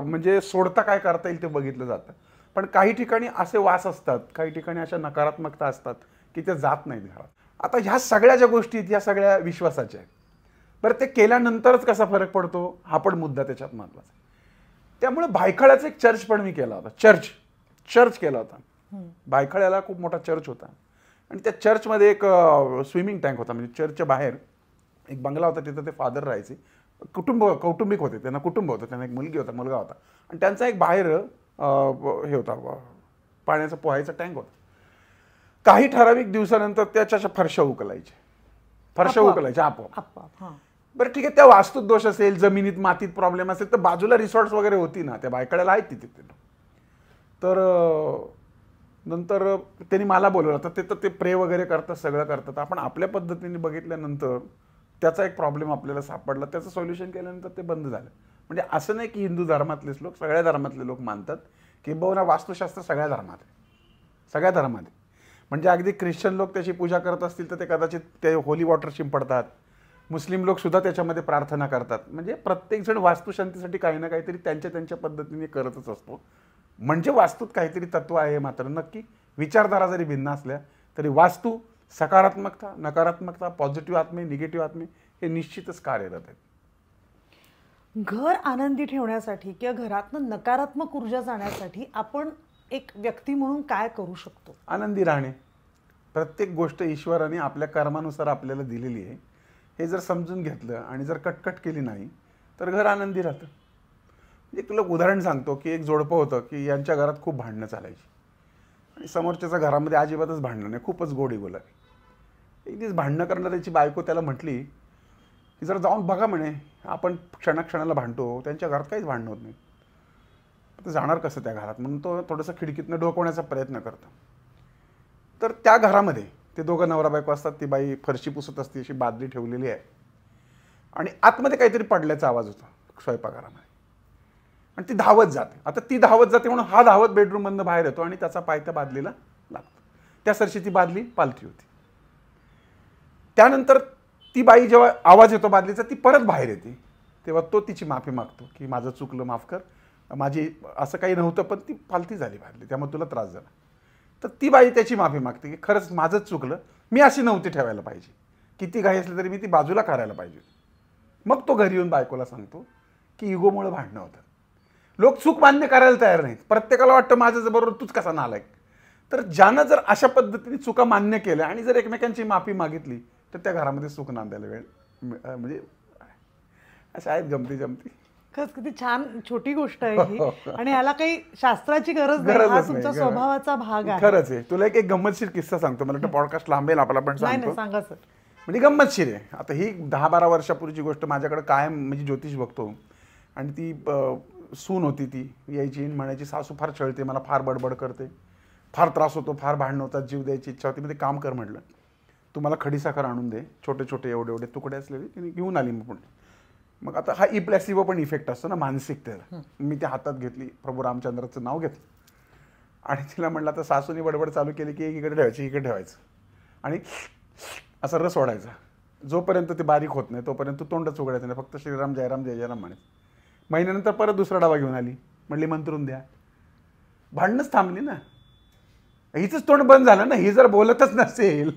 म्हणजे सोडता काय करता येईल ते बघितलं जातं, पण काही ठिकाणी असे वास असतात, काही ठिकाणी अशा नकारात्मकता असतात की ते जात नाहीत घरात. आता ह्या सगळ्या ज्या गोष्टी आहेत, ह्या सगळ्या विश्वासाच्या आहेत. बरं, ते केल्यानंतरच कसा फरक पडतो हा पण मुद्दा त्याच्यात महत्त्वाचा आहे. त्यामुळे भायखळ्याचा एक चर्च पण मी केला होता, चर्च केला होता. भायखळ्याला खूप मोठा चर्च होता आणि त्या चर्चमध्ये एक स्विमिंग टँक होता, म्हणजे चर्चच्या बाहेर एक बंगला होता, तिथं ते फादर राहायचे, कौटुंबिक होते, त्यांना कुटुंब होतं, त्यांना एक मुलगा होता आणि त्यांचा एक बाहेर हे होता, पाण्याचा पोहायचा टँक होता. काही ठराविक दिवसानंतर त्याच्या फरशा उकलायच्या आपोआप. बरं, ठीक आहे, त्या वास्तूत दोष असेल, जमिनीत मातीत प्रॉब्लेम असेल, तर बाजूला रिसॉर्ट्स वगैरे होती ना, त्या बायकड्याला आहेत तिथे. तर नंतर त्यांनी मला बोलवलं, तर ते प्रे वगैरे करतात, सगळं करतात. आपण आपल्या पद्धतीने बघितल्यानंतर त्याचा एक प्रॉब्लेम आपल्याला सापडला, त्याचं सोल्युशन केल्यानंतर ते बंद झालं. म्हणजे असं नाही की हिंदू धर्मातलेच लोक, सगळ्या धर्मातले लोक मानतात की बहुना वास्तुशास्त्र सगळ्या धर्मात आहे, सगळ्या धर्मात आहे. म्हणजे अगदी ख्रिश्चन लोक त्याची पूजा करत असतील तर ते कदाचित ते होली वॉटर शिंपडतात, मुस्लिम लोक सुद्धा त्याच्यामध्ये प्रार्थना करतात. म्हणजे प्रत्येकजण वास्तुशांतीसाठी काही ना काहीतरी त्यांच्या त्यांच्या पद्धतीने करतच असतो. म्हणजे वास्तूत काहीतरी तत्व आहे. मात्र नक्की विचारधारा जरी भिन्न असल्या तरी वास्तू सकारात्मकता, नकारात्मकता, पॉझिटिव्ह आत्मे, निगेटिव्ह आत्मे हे निश्चितच कार्यरत आहेत. घर आनंदी ठेवण्यासाठी किंवा घरातनं नकारात्मक ऊर्जा जाण्यासाठी आपण एक व्यक्ती म्हणून काय करू शकतो? आनंदी राहणे. प्रत्येक गोष्ट ईश्वराने आपल्या कर्मानुसार आपल्याला दिलेली आहे हे जर समजून घेतलं आणि जर कटकट केली नाही तर घर आनंदी राहतं. म्हणजे तुला उदाहरण सांगतो की एक जोडपं होतं की यांच्या घरात खूप भांडणं चालायची आणि समोरच्याच्या घरामध्ये अजिबातच भांडणं नाही, खूपच गोडी बोलावी. एक दिवस भांडणं करणाऱ्याची बायको त्याला म्हटली की जरा जाऊन बघा म्हणे, आपण क्षणाक्षणाला भांडतो, त्यांच्या घरात काहीच भांडणं होत नाही. तर जाणार कसं त्या घरात, म्हणून तो थोडंसं खिडकीतनं डोकवण्याचा प्रयत्न करतो. तर त्या घरामध्ये ते दोघं नवरा बायको असतात. ती बाई फरशी पुसत असते, अशी बादली ठेवलेली आहे आणि आतमध्ये काहीतरी पडल्याचा आवाज होतो स्वयंपाकघरामध्ये आणि ती धावत जाते. आता ती धावत जाते म्हणून हा धावत बेडरूममधनं बाहेर येतो आणि त्याचा पाय त्या बादलीला लागतो. त्या सरशी ती बादली पालथी होती. त्यानंतर ती बाई जेव्हा आवाज येतो बादलीचा, ती परत बाहेर येते. तेव्हा तो तिची माफी मागतो की माझं चुकलं, माफ कर, माझी असं काही नव्हतं, पण ती पालथी झाली बादली, त्यामुळे तुला त्रास झाला. तर ती बाई त्याची माफी मागते की खरंच माझंच चुकलं, मी अशी नव्हती ठेवायला पाहिजे, किती घाई असली तरी मी ती बाजूला करायला पाहिजे. मग तो घरी येऊन बायकोला सांगतो की इगोमुळे भांडणं होतं. लोक चूक मान्य करायला तयार नाहीत. प्रत्येकाला वाटतं माझं बरोबर, तूच कसा नालायक. तर ज्यानं जर अशा पद्धतीने चुका मान्य केल्या आणि जर एकमेकांची माफी मागितली तर त्या घरामध्ये सुख नांदायला वेळ म्हणजे अशा आहेत गमती जमती. खरंच किती छान छोटी गोष्ट आहे ही आणि याला काही शास्त्राची गरज नाही, हा तुमच्या स्वभावाचा भाग आहे. खरंच आहे. तुला एक गंमतशीर किस्सा सांगतो. मला वाटतं पॉडकास्ट लांबेल आपला, पण सांगतो. सांगा सर. म्हणजे गंमतशीर आहे. आता ही 10-12 वर्षापूर्वीची गोष्ट. माझ्याकडे कायम म्हणजे ज्योतिष बघतो आणि ती सून होती, ती यायची म्हणायची सासू फार छळते, मला फार बडबड करते, फार त्रास होतो, फार भांडणं होतात, जीव द्यायची इच्छा होती. मग ते काम कर म्हटलं, तू मला खडीसाखर आणून दे, छोटे छोटे एवढे एवढे तुकडे असलेले. तिने घेऊन आली. मग आता हा प्लॅसिबो पण इफेक्ट असतो ना मानसिकतेला. मी त्या हातात घेतली, प्रभू रामचंद्राचं नाव घेतलं आणि तिला म्हटलं, आता सासूनी बडबड चालू केली की इकडे ठेवायची, इकडे ठेवायचं आणि असा रस ओढायचा. जोपर्यंत ते बारीक होत नाही तोपर्यंत तोंडच उघडायचं नाही, फक्त श्रीराम जयराम जय जयराम म्हणे. महिन्यानंतर परत दुसरा डबा घेऊन आली, म्हटली मंत्रून द्या. भांडणंच थांबली ना, हिचंच तोंड बंद झालं ना. ही जर बोलतच नसेल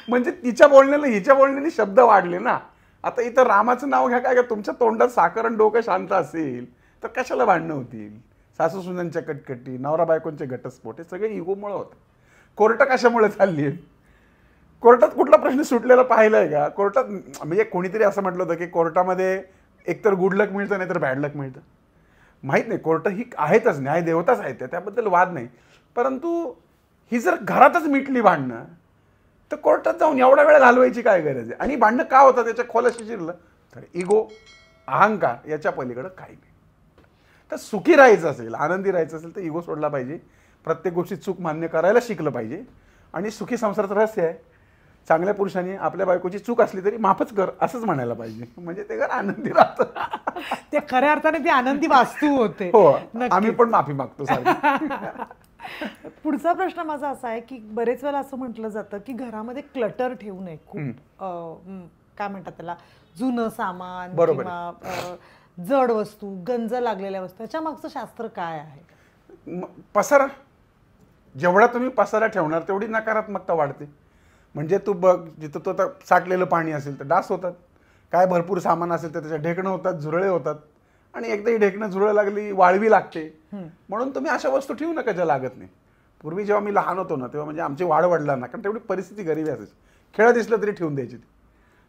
म्हणजे तिच्या बोलण्याला हिच्या बोलण्याने शब्द वाढले ना. आता इथं रामाचं नाव घ्या काय, तुमच्या तोंडात साखर आणि डोकं शांत असेल तर कशाला भांडणं होतील. सासू सुनांच्या कटकटी, नवरा बायकोंचे घटस्फोट, हे सगळे इगोमुळे होतं. कोर्ट कशामुळे चालली आहे? कोर्टात कुठला प्रश्न सुटलेला पाहिलाय का? कोर्टात म्हणजे कोणीतरी असं म्हटलं होतं की कोर्टामध्ये एकतर गुड लक मिळतं नाही तर बॅड लक मिळतं. माहीत नाही, कोर्ट ही आहेतच, न्याय देवताच आहेत, त्याबद्दल वाद नाही. परंतु ही जर घरातच मिटली भांडणं तर कोर्टात जाऊन एवढा वेळ घालवायची काय गरज आहे? आणि भांडणं का होतं त्याच्या खोलाशी शिरलं तर इगो, अहंकार, याच्या पलीकडं काही नाही. तर सुखी राहायचं असेल, आनंदी राहायचं असेल तर इगो सोडला पाहिजे. प्रत्येक गोष्टीत चूक मान्य करायला शिकलं पाहिजे. आणि सुखी संसाराचं रहस्य आहे, चांगल्या पुरुषांनी आपल्या बायकोची चूक असली तरी माफच कर असंच म्हणायला पाहिजे. म्हणजे ते घर आनंदी राहतं. ते खऱ्या अर्थाने ती आनंदी वास्तू होते. हो, आम्ही पण माफी मागतो सारखी. पुढचा प्रश्न माझा असा आहे की बरेच वेळा असं म्हटलं जातं की घरामध्ये क्लटर ठेवू नये. खूप काय म्हणतात त्याला, जुनं सामान किंवा जड वस्तू, गंज लागलेल्या वस्तू, याच्या मागचं शास्त्र काय आहे? पसारा. जेवढा तुम्ही पसारा ठेवणार तेवढी नकारात्मकता वाढते. म्हणजे तू बघ, जिथं तो आता साठलेलं पाणी असेल तर डास होतात, काय भरपूर सामान असेल तर त्याच्या ढेकणं होतात, झुरळे होतात. आणि एकदा ही ढेकणं झुरळ लागली, वाळवी लागते. म्हणून तुम्ही अशा वस्तू ठेवू नका ज्या लागत नाही. पूर्वी जेव्हा मी लहान होतो ना तेव्हा म्हणजे आमची वाढ वडिलांना, कारण तेवढी परिस्थिती गरिबी असायची, खेळत दिसलं तरी ठेवून द्यायची ती.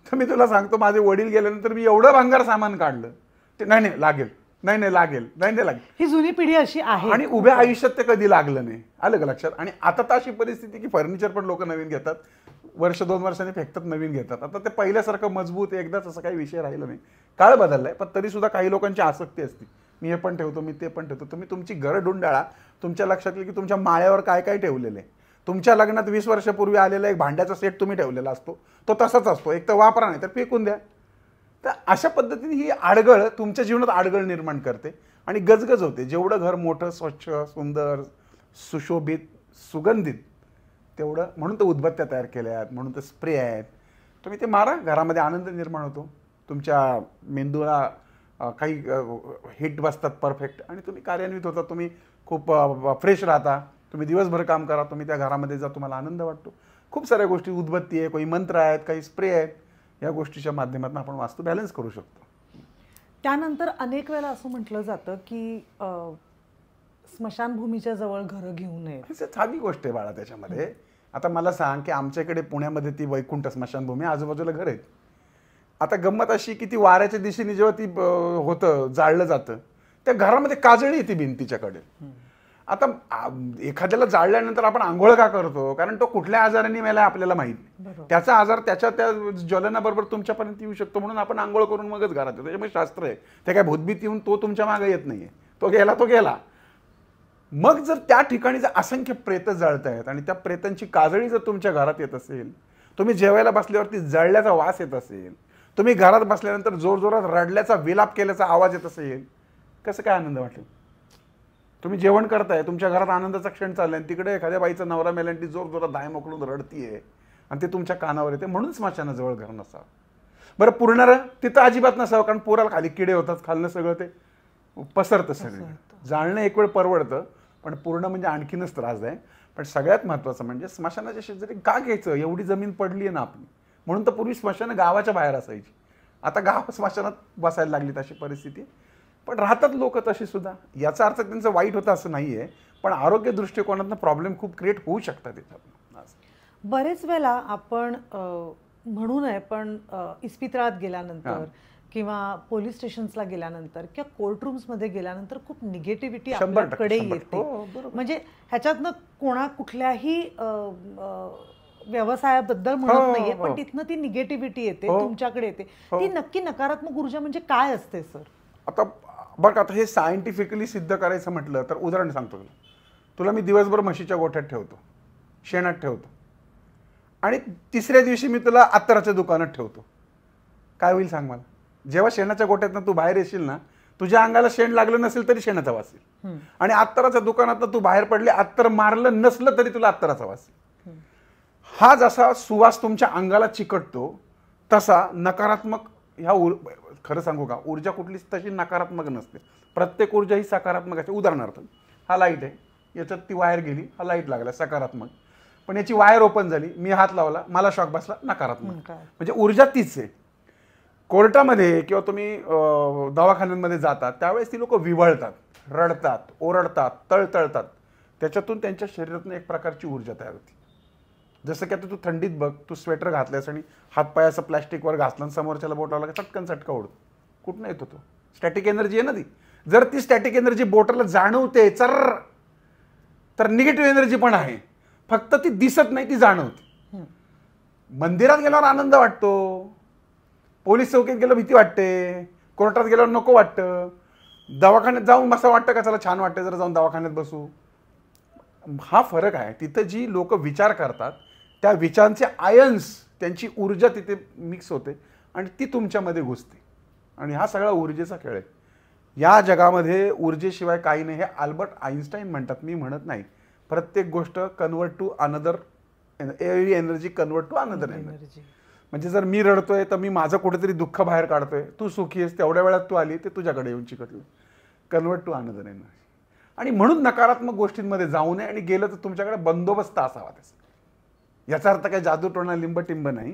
तर मी तुला सांगतो, माझे वडील गेल्यानंतर मी एवढं भंगार सामान काढलं, ते नाही नाही लागेल, नाही नाही लागेल, नाही नाही लागेल. ही जुनी पिढी अशी आहे आणि उभ्या आयुष्यात ते कधी लागलं नाही. आलं का लक्षात? आणि आता तर अशी परिस्थिती की फर्निचर पण लोक नवीन घेतात, वर्ष 2 वर्षांनी फेकतात, नवीन घेतात. आता ते पहिल्यासारखं मजबूत एकदाच असं काही विषय राहिला नाही. काळ बदललाय, पण तरी सुद्धा काही लोकांची आसक्ती असते, मी हे पण ठेवतो, मी ते पण ठेवतो. तुम्ही तुमची घरं ढुंडाळा, तुमच्या लक्षात येईल की तुमच्या माळ्यावर काय काय ठेवलेलं आहे. तुमच्या लग्नात 20 वर्षापूर्वी आलेला एक भांड्याचा सेट तुम्ही ठेवलेला असतो, तो तसाच असतो. एक तर वापरा, नाही तर फेकून द्या. तर अशा पद्धतीने ही आडगळ तुमच्या जीवनात आडगळ निर्माण करते आणि गजगज होते. जेवढं घर मोठं, स्वच्छ, सुंदर, सुशोभित, सुगंधित, तेवढं. म्हणून तर उदबत्त्या तयार केल्या आहेत, म्हणून तर स्प्रे आहेत. तुम्ही ते मारा, घरामध्ये आनंद निर्माण होतो. तुमच्या मेंदूला काही हिट बसतात परफेक्ट आणि तुम्ही कार्यान्वित होता. तुम्ही खूप फ्रेश राहता. तुम्ही दिवसभर काम करा, तुम्ही त्या घरामध्ये जा, तुम्हाला आनंद वाटतो. खूप साऱ्या गोष्टी, उदबत्ती आहे, काही मंत्र आहेत, काही स्प्रे आहेत, या गोष्टीच्या माध्यमातून आपण वास्तू बॅलन्स करू शकतो. त्यानंतर अनेक वेळेला असं म्हटलं जातं की स्मशानभूमीच्या जवळ घरं घेऊ नये. साधी गोष्ट आहे बाळा त्याच्यामध्ये. आता मला सांग की आमच्याकडे पुण्यामध्ये ती वैकुंठ स्मशानभूमी, आजूबाजूला घर आहेत. आता गंमत अशी की ती वाऱ्याच्या दिशेने जेव्हा ती होतं, जाळलं जातं, त्या घरामध्ये काजळी येते भिंतीच्याकडे. आता एखाद्याला जाळल्यानंतर आपण आंघोळ का करतो? कारण तो कुठल्या आजाराने मेला आपल्याला माहित नाही. त्याचा आजार त्याच्या त्या ज्वलनाबरोबर तुमच्यापर्यंत येऊ शकतो, म्हणून आपण आंघोळ करून मगच घरात येतो. त्याच्यामुळे शास्त्र आहे, ते काय भूतभीत येऊन तो तुमच्या मागे येत नाहीये. तो गेला. मग जर त्या ठिकाणी जर असंख्य प्रेत जळत आहेत आणि त्या प्रेतांची काजळी जर तुमच्या घरात येत असेल, तुम्ही जेवायला बसल्यावरती जळल्याचा वास येत असेल, तुम्ही घरात बसल्यानंतर जोरजोरात रडल्याचा विलाप केल्याचा आवाज येत असेल, कसं काय आनंद वाटेल? तुम्ही जेवण करताय, तुमच्या घरात आनंदाचा क्षण चाललाय, तिकडे एखाद्या बाईचा नवरा मेला ती जोरजोरात दाय मोकळून रडतीये आणि ते तुमच्या कानावर येते. म्हणून स्मशानाजवळ घर नसावं. बरं, पुरणारं तिथं अजिबात नसावं, कारण पोराला खाली किडे होतात, खालनं सगळं ते पसरतं. सगळं जाळणं एक वेळ परवडतं, पण पूर्ण म्हणजे आणखीनच त्रास आहे. पण सगळ्यात महत्त्वाचं म्हणजे स्मशानाच्या शेजारी का घ्यायचं? एवढी जमीन पडली आहे ना आपली. म्हणून तर पूर्वी स्मशानं गावाच्या बाहेर असायची. आता गाव स्मशानात बसायला लागली तशी परिस्थिती. पण राहतात लोक तशी सुद्धा. याचा अर्थ त्यांचं वाईट होतं असं नाही आहे, पण आरोग्य दृष्टिकोनातून प्रॉब्लेम खूप क्रिएट होऊ शकतात त्याच्यातून. बरेच वेळेला आपण म्हणू नये, पण इस्पितळात गेल्यानंतर किंवा पोलीस स्टेशन्सला गेल्यानंतर किंवा कोर्टरूम्समध्ये गेल्यानंतर खूप निगेटिव्हिटी आपल्याकडे येते. म्हणजे ह्याच्यातनं कुठल्याही व्यवसायाबद्दल म्हणत नाहीये, पण तिथनं ती निगेटिव्हिटी येते, तुमच्याकडे येते. ती नक्की नकारात्मक ऊर्जा म्हणजे काय असते सर? आता बघ, आता हे सायंटिफिकली सिद्ध करायचं म्हटलं तर उदाहरण सांगतो तुला. मी दिवसभर म्हशीच्या गोठ्यात ठेवतो, शेणात ठेवतो, आणि तिसऱ्या दिवशी मी तुला अत्तराच्या दुकानात ठेवतो. काय होईल सांग मला? जेव्हा शेणाच्या गोठ्यातनं तू बाहेर येशील ना, तुझ्या अंगाला शेण लागलं नसेल तरी शेणाचा वास येईल, आणि अत्तराच्या दुकानातनं तू बाहेर पडले, अत्तर मारलं नसलं तरी तुला अत्तराचा वास येईल. हा जसा सुवास तुमच्या अंगाला चिकटतो, तसा नकारात्मक ह्या खरं सांगू का, ऊर्जा कुठलीच तशी नकारात्मक नसते. प्रत्येक ऊर्जा ही सकारात्मक असते. उदाहरणार्थ, हा लाईट आहे, याच्यात ती वायर गेली, हा लाईट लागला, सकारात्मक. पण याची वायर ओपन झाली, मी हात लावला, मला शॉक बसला, नकारात्मक. म्हणजे ऊर्जा तीच आहे. कोर्टामध्ये किंवा तुम्ही दवाखान्यांमध्ये जातात त्यावेळेस ती लोक विवळतात, रडतात, ओरडतात, तळतळतात. त्याच्यातून त्यांच्या शरीरातून एक प्रकारची ऊर्जा तयार होती. जसं की आता तू थंडीत बघ, तू स्वेटर घातल्यास आणि हातपाय असं प्लॅस्टिकवर घासलं आणि समोरच्याला बोट लावला की चटकन चटका उडतो. कुठनं येतो तो? स्टॅटिक एनर्जी आहे ना ती. जर ती स्टॅटिक एनर्जी बोटाला जाणवते तर निगेटिव्ह एनर्जी पण आहे, फक्त ती दिसत नाही, ती जाणवते. मंदिरात गेल्यावर आनंद वाटतो, पोलीस चौकीत गेलो भीती वाटते, कोर्टात गेल्यावर नको वाटतं, दवाखान्यात जाऊन असं वाटतं का चला छान वाटतं जरा जाऊन दवाखान्यात बसू. हा फरक आहे. तिथं जी लोक विचार करतात त्या विचारांचे आयन्स, त्यांची ऊर्जा तिथे मिक्स होते आणि ती तुमच्यामध्ये घुसते, आणि हा सगळा ऊर्जेचा खेळ आहे. या जगामध्ये ऊर्जेशिवाय काही नाही, हे अल्बर्ट आईन्स्टाईन म्हणतात, मी म्हणत नाही. प्रत्येक गोष्ट convert to another, every energy convert to another energy. म्हणजे जर मी रडतोय तर मी माझं कुठेतरी दुःख बाहेर काढतोय, तू सुखी आहेस, तेवढ्या वेळात तू आली, ते तुझ्याकडे येऊन चिकटलं. Convert to another energy. आणि म्हणून नकारात्मक गोष्टींमध्ये जाऊ नये, आणि गेलं तर तुमच्याकडे बंदोबस्त असावा त्याचा. याचा अर्थ काही जादूटोणा लिंबटिंब नाही.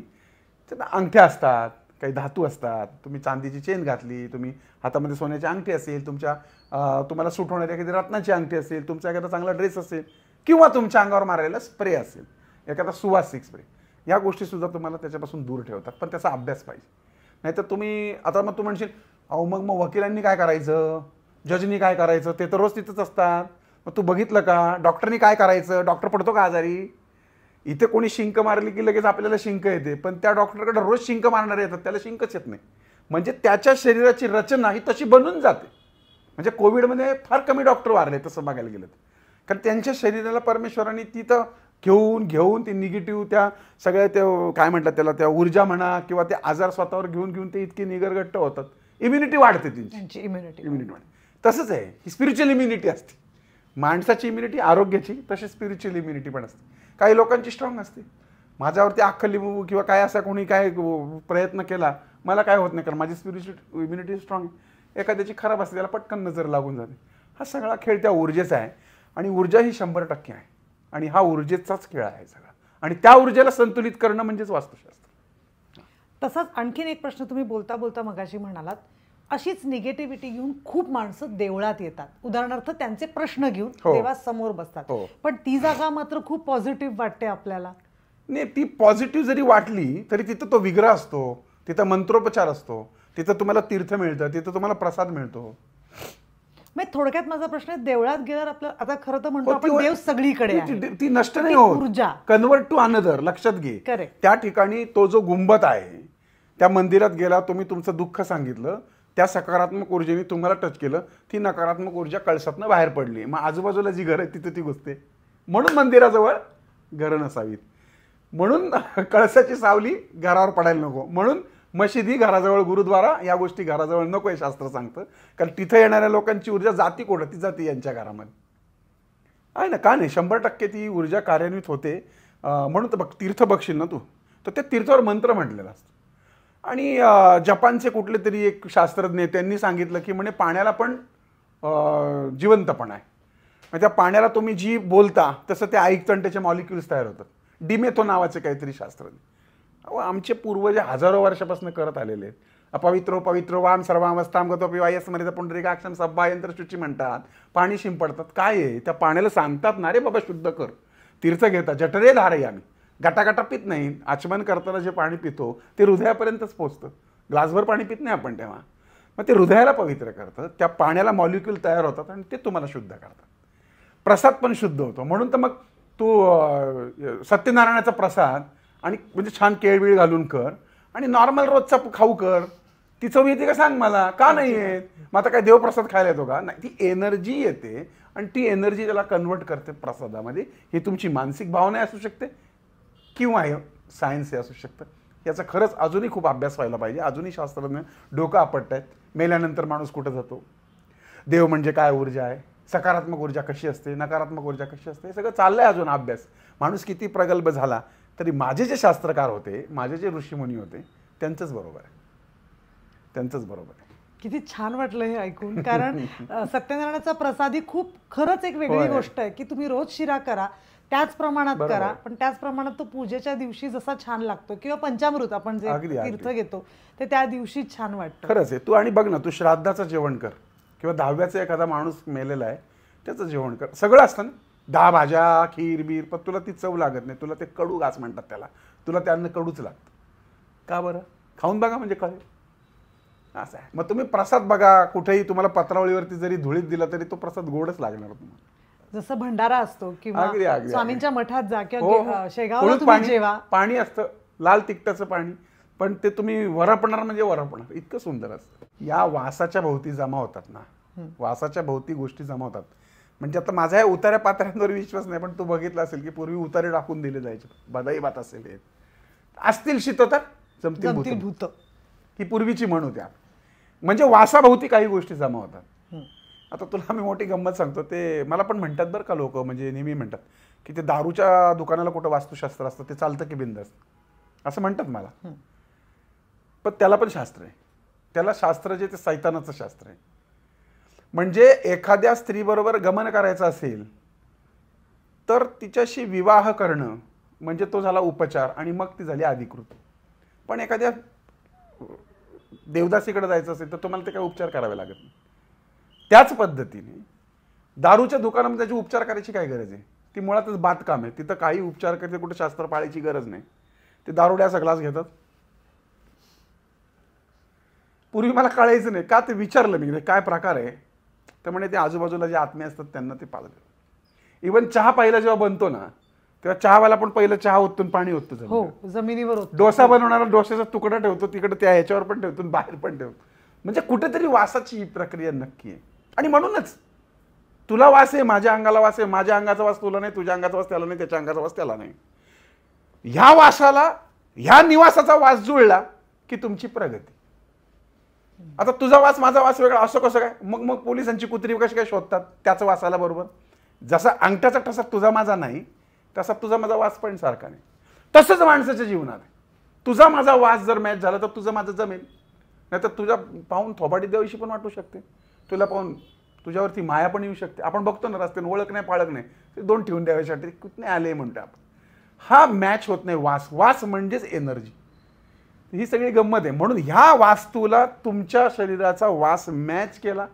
त्यात अंगठ्या असतात, काही धातू असतात. तुम्ही चांदीची चेन घातली, तुम्ही हातामध्ये सोन्याची अंगठी असेल, तुम्हाला सूट होणारी एखादी रत्नाची अंगठी असेल, तुमचा एखादा चांगला ड्रेस असेल, किंवा तुमच्या अंगावर मारायला स्प्रे असेल, एखादा सुवासिक स्प्रे, या गोष्टीसुद्धा तुम्हाला त्याच्यापासून दूर ठेवतात. पण त्याचा अभ्यास पाहिजे. नाहीतर तुम्ही आता मग तू म्हणशील, अहो मग वकिलांनी काय करायचं, जजनी काय करायचं, ते तर रोज तिथंच असतात. मग तू बघितलं का डॉक्टरनी काय करायचं? डॉक्टर पडतो का आजारी? इथे कोणी शिंक मारली की लगेच आपल्याला शिंक येते, पण त्या डॉक्टरकडे रोज शिंक मारणारे येतात, त्याला शिंकच येत नाही. म्हणजे त्याच्या शरीराची रचना ही तशी बनून जाते. म्हणजे कोविडमध्ये फार कमी डॉक्टर वारले तसं बघायला गेलं तर, कारण त्यांच्या शरीराला परमेश्वराने तिथं घेऊन घेऊन ते निगेटिव्ह त्या सगळ्या त्या काय म्हणतात त्याला त्या ऊर्जा म्हणा किंवा ते आजार स्वतःवर घेऊन घेऊन ते इतके निगरगट्ट होतात. इम्युनिटी वाढते त्यांची, इम्युनिटी वाढते. तसंच आहे, ही स्पिरिच्युअल इम्युनिटी असते. माणसाची इम्युनिटी आरोग्याची, तशी स्पिरिच्युअल इम्युनिटी पण असते. काही लोकांची स्ट्रॉंग असते. माझ्यावरती अख्खा लिंबू किंवा काय असा कोणी काय प्रयत्न केला मला काय होत नाही, कारण माझी स्पिरिच्युअल इम्युनिटी स्ट्रॉंग आहे. एखाद्याची खराब असते, त्याला पटकन नजर लागून जाते. हा सगळा खेळ त्या ऊर्जेचा आहे आणि ऊर्जा ही 100% आहे आणि हा ऊर्जेचाच खेळ आहे सगळा. आणि त्या ऊर्जेला संतुलित करणं म्हणजेच वास्तुशास्त्र. तसाच आणखीन एक प्रश्न तुम्ही बोलता बोलता मगाशी म्हणालात, अशीच निगेटिव्हिटी घेऊन खूप माणसं देवळात येतात. उदाहरणार्थ त्यांचे प्रश्न घेऊन देवासमोर बसतात, पण ती जागा मात्र खूप पॉझिटिव्ह वाटते आपल्याला. नाही, ती पॉझिटिव्ह जरी वाटली तरी तिथं तो विग्रह असतो, तिथं मंत्रोपचार असतो, तिथं तुम्हाला तीर्थ मिळतं, तिथं तुम्हाला प्रसाद मिळतो. मग थोडक्यात माझा प्रश्न आहे, देवळात गेल्यावर आपलं आता खरं तर म्हणतो आपण देव सगळीकडे आहे, ती नष्ट नाही होत. ऊर्जा कन्वर्ट टू अनदर. लक्षात घे, त्या ठिकाणी तो जो गुंबद आहे त्या मंदिरात गेला, तुम्ही तुमचं दुःख सांगितलं, त्या सकारात्मक ऊर्जेने तुम्हाला टच केलं, ती नकारात्मक ऊर्जा कळसातनं बाहेर पडली. मग आजूबाजूला जी घरं आहेत तिथं ती घुसते. म्हणून मंदिराजवळ घरं नसावीत, म्हणून कळसाची सावली घरावर पडायला नको, म्हणून मशिदी घराजवळ, गुरुद्वारा या गोष्टी घराजवळ नको आहे शास्त्र सांगतं. कारण तिथं येणाऱ्या लोकांची ऊर्जा जाती कुठं, ती जाती यांच्या घरामध्ये आहे ना. का नाही, 100% ती ऊर्जा कार्यान्वित होते. म्हणून तर बघ, तीर्थ बघशील ना तू, तर त्या तीर्थावर मंत्र म्हटलेला असतो. आणि जपानचे कुठले तरी एक शास्त्रज्ञ त्यांनी सांगितलं की म्हणे पाण्याला पण जिवंतपणा आहे. मग त्या पाण्याला तुम्ही जी बोलता तसं ते ऐकतं आणि त्याचे मॉलिक्युल्स तयार होतात. डिमेथो नावाचे काहीतरी शास्त्रज्ञ. आमचे पूर्वज हजारो वर्षापासून करत आलेले आहेत. अपवित्रो पवित्रो वाम सर्वावस्थाम गतो पिवाय स्मरित पुंडरीकाक्षम सब्बा यंत्र शुची म्हणतात, पाणी शिंपडतात. काय आहे, त्या पाण्याला सांगतात ना रे बाबा शुद्ध कर, तीर्थ घेतात, जठरे धारे. आम्ही गटागटा पित नाही. आचमन करताना जे पाणी पितो ते हृदयापर्यंतच पोचतं. ग्लासभर पाणी पित नाही आपण तेव्हा. मग ते हृदयाला पवित्र करतं, त्या पाण्याला मॉलिक्यूल तयार होतात आणि ते तुम्हाला शुद्ध करतात. प्रसाद पण शुद्ध होतो. म्हणून तर मग तू सत्यनारायणाचा प्रसाद आणि म्हणजे छान केळबिळ घालून कर आणि नॉर्मल रोजचा खाऊ कर, ती चव येते का सांग मला, का नाही येत? मग आता काय देवप्रसाद खायला येतो का? नाही, ती एनर्जी येते आणि ती एनर्जी त्याला कन्वर्ट करते प्रसादामध्ये. ही तुमची मानसिक भावना असू शकते किंवा हे सायन्स हे असू शकतं. याचा खरंच अजूनही खूप अभ्यास व्हायला पाहिजे. अजूनही शास्त्रज्ञ डोकं आपटत आहेत. मेल्यानंतर माणूस कुठं जातो, देव म्हणजे काय ऊर्जा आहे, सकारात्मक ऊर्जा कशी असते, नकारात्मक ऊर्जा कशी असते, हे सगळं चाललंय अजून अभ्यास. माणूस किती प्रगल्भ झाला तरी माझे जे शास्त्रकार होते, माझे जे ऋषीमुनी होते, त्यांचंच बरोबर आहे, त्यांचंच बरोबर आहे. किती छान वाटलं हे ऐकून. कारण सत्यनारायणाचा प्रसाद ही खूप खरंच एक वेगळी गोष्ट आहे की तुम्ही रोज शिरा करा, त्याच प्रमाणात करा, पण त्याच प्रमाणात तो पूजेच्या दिवशी जसा छान लागतो किंवा पंचामृत आपण जे तीर्थ घेतो ते त्या दिवशी छान वाटतं. खरंच आहे. तू आणि बघ ना, तू श्राद्धाचं जेवण कर किंवा 10व्याचा एखादा माणूस मेलेला आहे त्याचं जेवण कर, सगळं असतं ना, 10 भाज्या, खीर बीर, पण तुला ती चव लागत नाही. तुला ते कडू घास म्हणतात त्याला, तुला त्यानं कडूच लागतं. का बरं? खाऊन बघा म्हणजे कळेल. असं आहे. मग तुम्ही प्रसाद बघा, कुठेही तुम्हाला पत्रावळीवरती जरी धुळीत दिला तरी तो प्रसाद गोडच लागणार तुम्हाला. जसं भंडारा असतो किंवा स्वामींच्या मठात जा किंवा शेगावला तुम्ही जेवा, पाणी असतं लाल तिखटाचं पाणी, पण ते तुम्ही वरपणार म्हणजे वरपणार, इतकं सुंदर असतं. या वासाच्या भोवती जमा होतात ना, वासाच्या भोवती गोष्टी जमा होतात. म्हणजे आता माझ्या उतार्या पात्र्यांवर विश्वास नाही, पण तू बघितलं असेल की पूर्वी उतारे टाकून दिले जायचे. बदाई भात असेल, हे असतील शीत तर जमतील भूत, ही पूर्वीची म्हण होती. म्हणजे वासाभोवती काही गोष्टी जमा होतात. आता तुला आम्ही मोठी गंमत सांगतो. ते मला पण म्हणतात बरं का लोक, म्हणजे नेहमी म्हणतात की ते दारूच्या दुकानाला कुठं वास्तुशास्त्र असतं, ते चालतं की बिंदास, असं म्हणतात मला. पण त्याला पण शास्त्र आहे. त्याला शास्त्र जे ते सैतानाचं शास्त्र आहे. म्हणजे एखाद्या स्त्रीबरोबर गमन करायचं असेल तर तिच्याशी विवाह करणं म्हणजे तो झाला उपचार आणि मग ती झाली अधिकृत. पण एखाद्या देवदासीकडे जायचं असेल तर तुम्हाला ते काही उपचार करावे लागत नाही. त्याच पद्धतीने दारूच्या दुकानामध्ये त्याची उपचार करायची काय गरज आहे? ती मुळातच बांधकाम आहे. तिथं काही उपचार करते, कुठे शास्त्र पाळायची गरज नाही. ते दारुड्याचा ग्लास घेतात. पूर्वी मला कळायचं नाही का, ते विचारलं मी काय प्रकार आहे, तर म्हणे ते आजूबाजूला जे आत्मे असतात त्यांना ते पाळलं. इव्हन चहा पाहिला जेव्हा बनतो ना, तेव्हा चहावाला पण पहिलं चहा ओतून पाणी ओततो, जमिनीवर. डोसा बनवणारा डोश्याचा तुकडा ठेवतो तिकडे, त्या ह्याच्यावर पण ठेवतो, बाहेर पण ठेवतो. म्हणजे कुठेतरी वासाची ही प्रक्रिया नक्की आहे. आणि म्हणूनच तुला वास आहे, माझ्या अंगाला वास आहे, माझ्या अंगाचा वास तुला नाही, तुझ्या अंगाचा वास त्याला नाही, त्याच्या अंगाचा वास त्याला नाही. ह्या वासाला, ह्या निवासाचा वास जुळला की तुमची प्रगती. आता तुझा वास माझा वास वेगळा असं कसं काय? मग मग पोलिसांची कुत्री कशी काय शोधतात त्याचं वासाला बरोबर? जसा अंगठ्याचा ठसा तुझा माझा नाही, तसा तुझा माझा वास पण सारखा नाही. तसंच माणसाच्या जीवनात आहे. तुझा माझा वास जर मॅच झाला तर तुझं माझं जमेल, नाही तर तुझ्या पाहून थोबाडी देवीशी पण वाटू शकते, तुला पाहून तुझ्यावरती माया पण येऊ शकते. आपण बघतो ना रस्त्याने, ओळख नाही पाळख नाही, ते दोन ठेवून द्याव्यासाठी कुठे आले म्हणतो आपण. हा मॅच होत नाही. वास, वास म्हणजेच एनर्जी. ही सगळी गंमत आहे. म्हणून ह्या वास्तूला तुमच्या शरीराचा वास मॅच केला